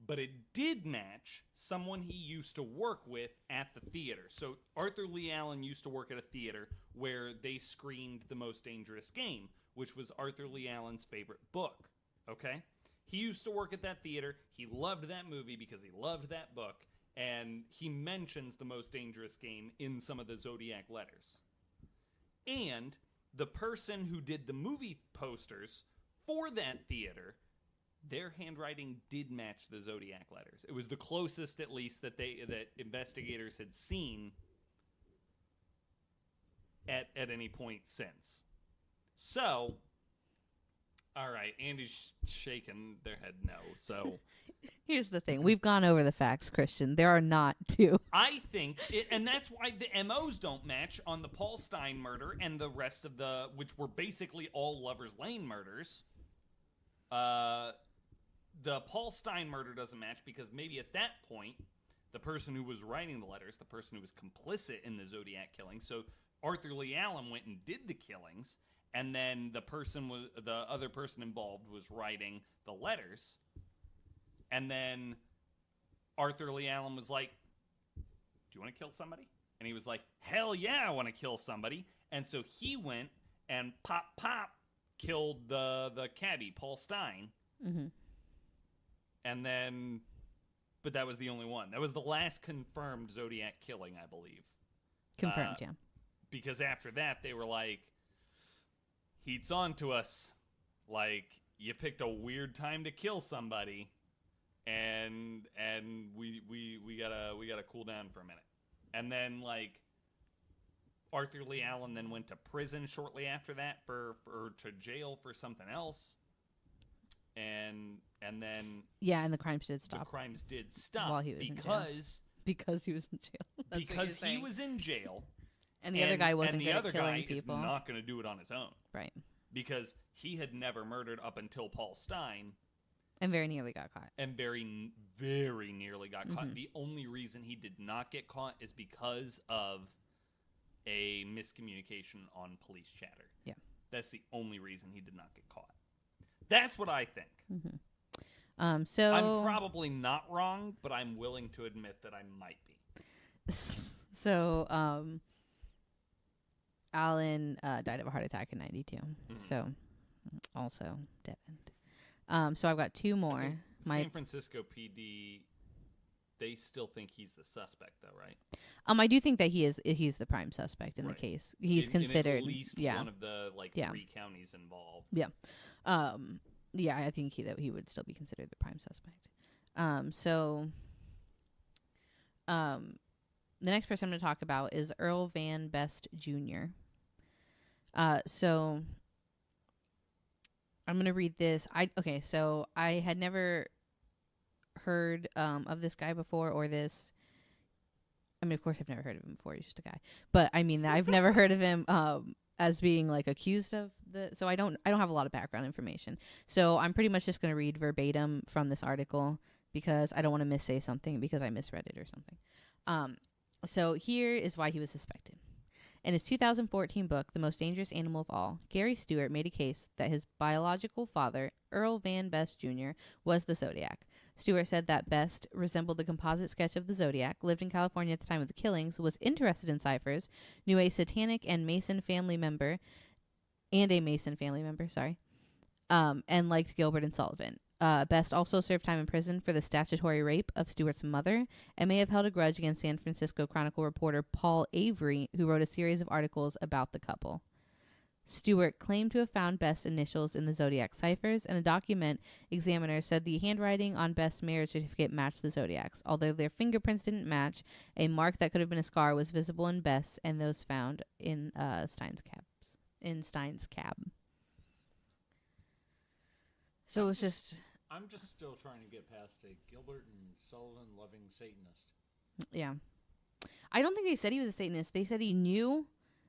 But it did match someone he used to work with at the theater. So Arthur Lee Allen used to work at a theater where they screened The Most Dangerous Game, which was Arthur Lee Allen's favorite book. Okay? He used to work at that theater. He loved that movie because he loved that book. And he mentions The Most Dangerous Game in some of the Zodiac letters. And the person who did the movie posters for that theater, their handwriting did match the Zodiac letters. It was the closest, at least, that investigators had seen at any point since. So, All right, Andy's shaking their head no. So Here's the thing. We've gone over the facts, Christian. There are not two. I think, and that's why the MOs don't match on the Paul Stein murder and the rest of which were basically all Lover's Lane murders. The Paul Stein murder doesn't match because maybe at that point, the person who was writing the letters, the person who was complicit in the Zodiac killing, so Arthur Lee Allen went and did the killings, and then the other person involved was writing the letters, and then Arthur Lee Allen was like, "Do you want to kill somebody?" And he was like, "Hell yeah, I want to kill somebody." And so he went and pop killed the cabbie, Paul Stein. Mm-hmm. And then, but that was the only one. That was the last confirmed Zodiac killing, I believe. Confirmed, yeah. Because after that, they were like, "Heat's on to us. Like, you picked a weird time to kill somebody, and we gotta cool down for a minute." And then, like, Arthur Lee Allen then went to prison shortly after that to jail for something else. And then and the crimes did stop. The crimes did stop while he was because he was in jail. That's because he was in jail, and the other guy wasn't good at killing guy people. Is not going to do it on his own, right? Because he had never murdered up until Paul Stein, and very nearly got caught. And very, very nearly got caught. The only reason he did not get caught is because of a miscommunication on police chatter. Yeah, that's the only reason he did not get caught. That's what I think. Mm-hmm. So I'm probably not wrong, but I'm willing to admit that I might be. So, Alan died of a heart attack in 92. Mm-hmm. So, also Devin. So I've got two more. San Francisco PD, they still think he's the suspect, though, right? I do think that he's the prime suspect in the case. He's considered in at least one of the 3 counties involved. Yeah. I think he would still be considered the prime suspect. The next person I'm going to talk about is Earl Van Best Jr. So I'm going to read this. So I had never heard of this guy before, or this. I mean, of course, I've never heard of him before. He's just a guy. But I mean, I've never heard of him as being like accused of the. So I don't have a lot of background information. So I'm pretty much just going to read verbatim from this article because I don't want to missay something because I misread it or something. So here is why he was suspected. In his 2014 book, The Most Dangerous Animal of All, Gary Stewart made a case that his biological father, Earl Van Best Jr., was the Zodiac. Stewart said that Best resembled the composite sketch of the Zodiac, lived in California at the time of the killings, was interested in ciphers, knew a satanic and Mason family member, and liked Gilbert and Sullivan. Best also served time in prison for the statutory rape of Stewart's mother and may have held a grudge against San Francisco Chronicle reporter Paul Avery, who wrote a series of articles about the couple. Stewart claimed to have found Best's initials in the Zodiac ciphers, and a document examiner said the handwriting on Best's marriage certificate matched the Zodiac's. Although their fingerprints didn't match, a mark that could have been a scar was visible in Best's and those found in Stein's cab. So it was just... I'm just still trying to get past a Gilbert and Sullivan loving Satanist. Yeah. I don't think they said he was a Satanist. They said he knew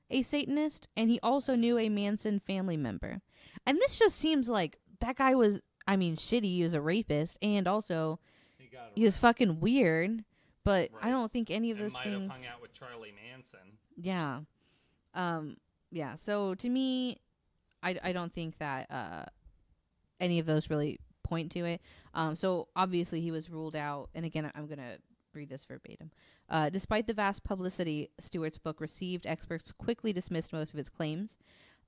a Satanist, and he also knew a Manson family member. And this just seems like that guy was, shitty. He was a rapist, and also he was fucking weird. But right. I don't think any of those things... might have hung out with Charlie Manson. Yeah. Yeah, so to me, I don't think that any of those really point to it. So obviously he was ruled out, and again, I'm going to read this verbatim. Despite the vast publicity Stewart's book received, experts quickly dismissed most of its claims.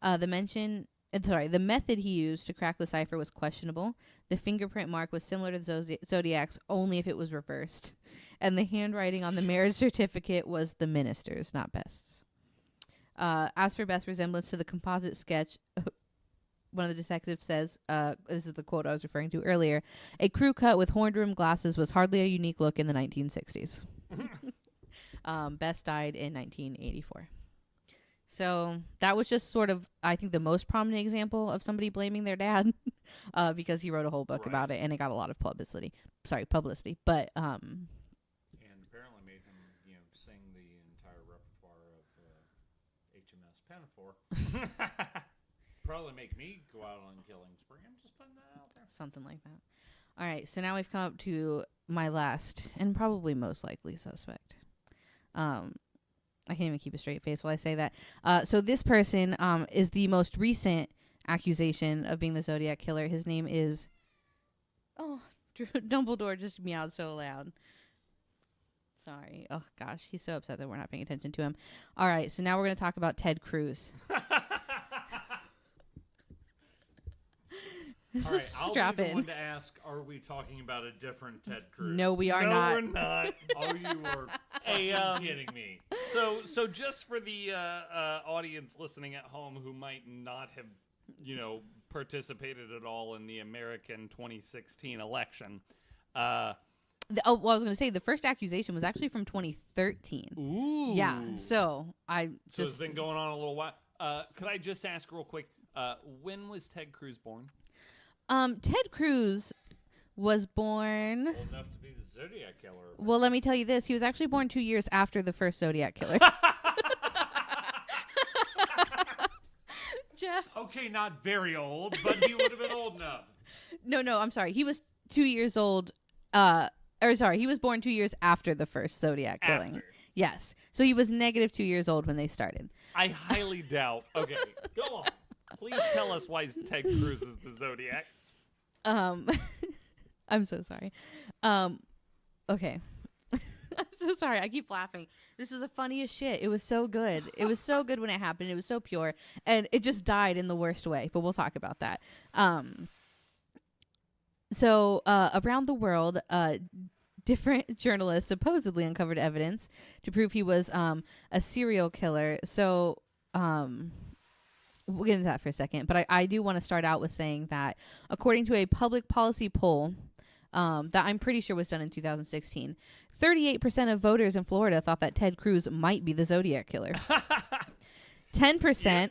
The method he used to crack the cipher was questionable. The fingerprint mark was similar to Zodiac's only if it was reversed. And the handwriting on the marriage certificate was the minister's, not Best's. As for Best's resemblance to the composite sketch, one of the detectives says, this is the quote I was referring to earlier, a crew cut with horn-rimmed glasses was hardly a unique look in the 1960s. Best died in 1984. So that was just sort of, I think, the most prominent example of somebody blaming their dad. because he wrote a whole book Right. about it, and it got a lot of publicity. But And apparently made him, sing the entire repertoire of HMS Pinafore. Probably make me go out on killing spree. I'm just putting that out there. something like that. All right, so now we've come up to my last and probably most likely suspect. I can't even keep a straight face while I say that. So this person is the most recent accusation of being the Zodiac killer. His name is... Oh, Dumbledore just meowed so loud. Sorry. Oh, gosh. He's so upset that we're not paying attention to him. All right, so now we're going to talk about Ted Cruz. All right, Strap I'll be the in. one to ask, are we talking about a different Ted Cruz? No, we are no, not. we're not. Oh, you are kidding me. So just for the audience listening at home who might not have, participated at all in the American 2016 election. Well, I was going to say the first accusation was actually from 2013. Ooh. Yeah, so So it's been going on a little while. Could I just ask real quick, when was Ted Cruz born? Ted Cruz was born... Old enough to be the Zodiac killer. Well, let me tell you this. He was actually born 2 years after the first Zodiac killer. Jeff. Okay, not very old, but he would have been old enough. No, I'm sorry. He was 2 years old. He was born 2 years after the first Zodiac killing. After. Yes. So he was negative 2 years old when they started. I highly doubt. Okay, go on. Please tell us why Ted Cruz is the Zodiac. I'm so sorry. Okay. I'm so sorry. I keep laughing. This is the funniest shit. It was so good. It was so good when it happened. It was so pure. And it just died in the worst way. But we'll talk about that. So around the world, different journalists supposedly uncovered evidence to prove he was a serial killer. So we'll get into that for a second. But I do want to start out with saying that according to a public policy poll that I'm pretty sure was done in 2016, 38% of voters in Florida thought that Ted Cruz might be the Zodiac killer. 10%,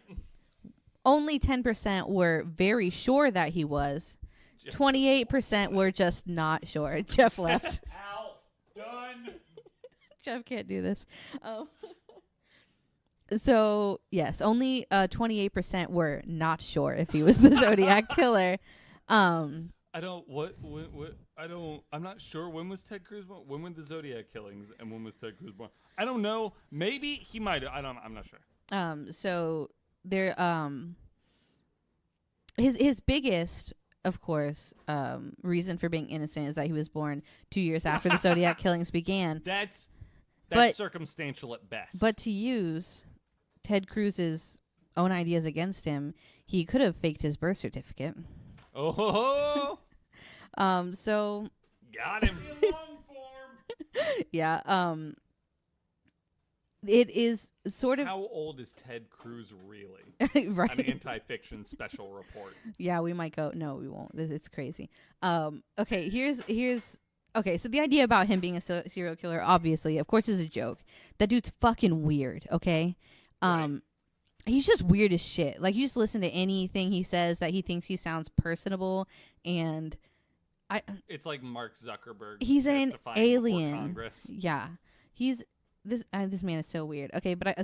only 10% were very sure that he was. 28% were just not sure. Jeff left. Out. Done. Jeff can't do this. So, yes, only 28% were not sure if he was the Zodiac killer. I'm not sure. When was Ted Cruz born? When were the Zodiac killings and when was Ted Cruz born? I don't know. Maybe he might have. I'm not sure. So there, his biggest, of course, reason for being innocent is that he was born 2 years after the Zodiac killings began. That's But- circumstantial at best. But to use Ted Cruz's own ideas against him, he could have faked his birth certificate. oh, So got him. Long form. yeah, it is sort of How old is Ted Cruz really? right. An anti-fiction special report. Yeah, we might go. No, we won't. It's crazy. Okay, here's. Okay, so the idea about him being a serial killer, obviously, of course, is a joke. That dude's fucking weird. Okay, Right. He's just weird as shit. Like, you just listen to anything he says that he thinks he sounds personable, and It's like Mark Zuckerberg. he's an testifying before alien. Congress. Yeah, he's this. This man is so weird. Okay, but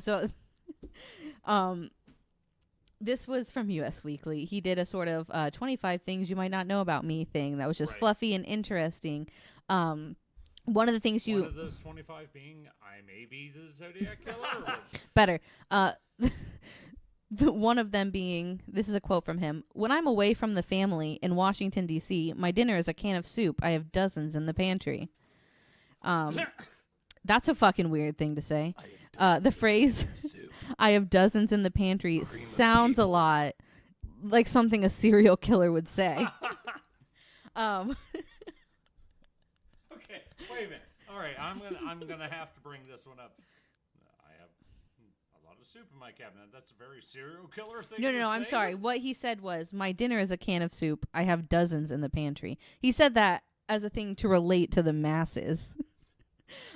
this was from US Weekly. He did a sort of 25 things you might not know about me thing that was just Right. fluffy and interesting. One of the things One of those 25 being, I may be the Zodiac killer. Or better. One of them being, this is a quote from him: "When I'm away from the family in Washington, D.C., my dinner is a can of soup. I have dozens in the pantry." That's a fucking weird thing to say. The phrase, "I have dozens in the pantry," sounds a lot like something a serial killer would say. Okay, wait a minute. All right, I'm gonna have to bring this one up. I have a lot of soup in my cabinet. That's a very serial killer thing. to No, I'm say? sorry. What he said was, "My dinner is a can of soup. I have dozens in the pantry." He said that as a thing to relate to the masses.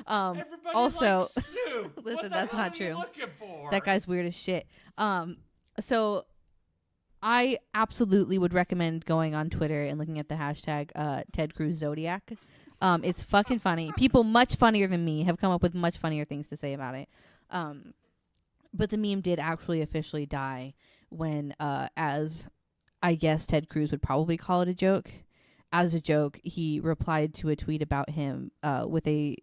Everybody also, likes soup. listen, What the that's hell not are you true. looking for? That guy's weird as shit. So I absolutely would recommend going on Twitter and looking at the hashtag Ted Cruz Zodiac. It's fucking funny. People much funnier than me have come up with much funnier things to say about it. But the meme did actually officially die when, as I guess Ted Cruz would probably call it a joke. As a joke, he replied to a tweet about him with a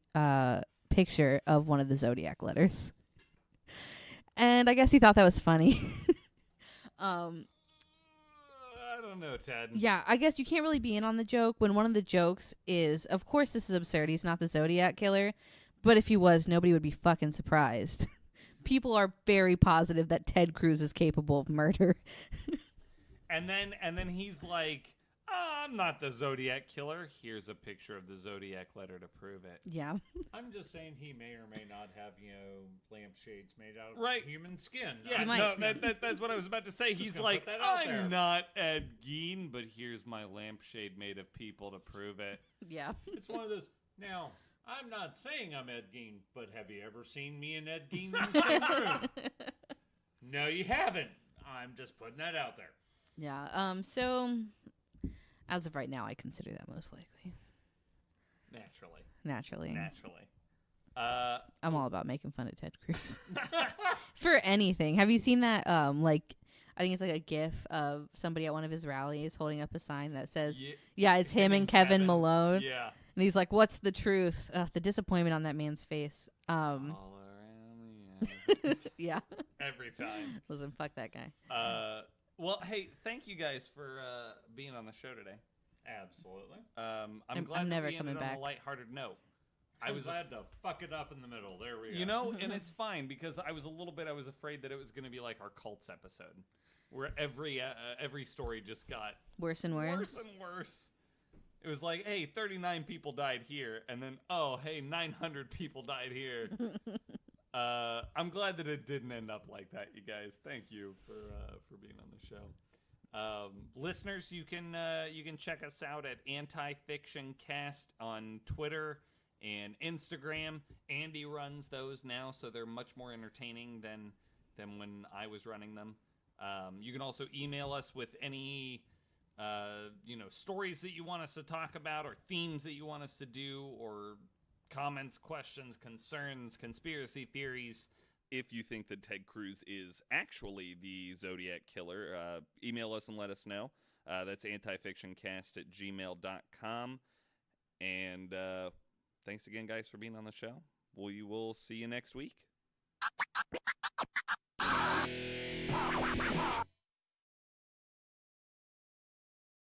picture of one of the Zodiac letters. And I guess he thought that was funny. I don't know, Ted. Yeah, I guess you can't really be in on the joke when one of the jokes is, of course this is absurd. He's not the Zodiac killer. But if he was, nobody would be fucking surprised. People are very positive that Ted Cruz is capable of murder. And then he's like, I'm not the Zodiac killer. Here's a picture of the Zodiac letter to prove it. Yeah. I'm just saying he may or may not have, lampshades made out of Right. human skin. Yeah, no, that's what I was about to say. He's like, I'm not Ed Gein, but here's my lampshade made of people to prove it. Yeah. It's one of those. Now, I'm not saying I'm Ed Gein, but have you ever seen me and Ed Gein in the same room? No, you haven't. I'm just putting that out there. Yeah. So, as of right now, I consider that most likely. Naturally. I'm all about making fun of Ted Cruz. For anything. Have you seen that, I think it's like a GIF of somebody at one of his rallies holding up a sign that says, yeah it's him and Kevin Malone. Yeah. And he's like, what's the truth? The disappointment on that man's face. All around me. Yeah. Every time. Listen, fuck that guy. Well, hey, thank you guys for being on the show today. Absolutely. I'm glad I'm never that we ended coming back. on a lighthearted note. I was glad to fuck it up in the middle. There we go. And it's fine because I was afraid that it was going to be like our cults episode, where every story just got Worse and worse. Worse and worse. It was like, hey, 39 people died here, and then, oh, hey, 900 people died here. I'm glad that it didn't end up like that, you guys. Thank you for being on the show. Listeners, you can check us out at Anti-Fiction Cast on Twitter and Instagram. Andy runs those now, so they're much more entertaining than when I was running them. You can also email us with any stories that you want us to talk about, or themes that you want us to do, or comments, questions, concerns, conspiracy theories. If you think that Ted Cruz is actually the Zodiac killer, email us and let us know. That's antifictioncast@gmail.com. And thanks again, guys, for being on the show. We will see you next week.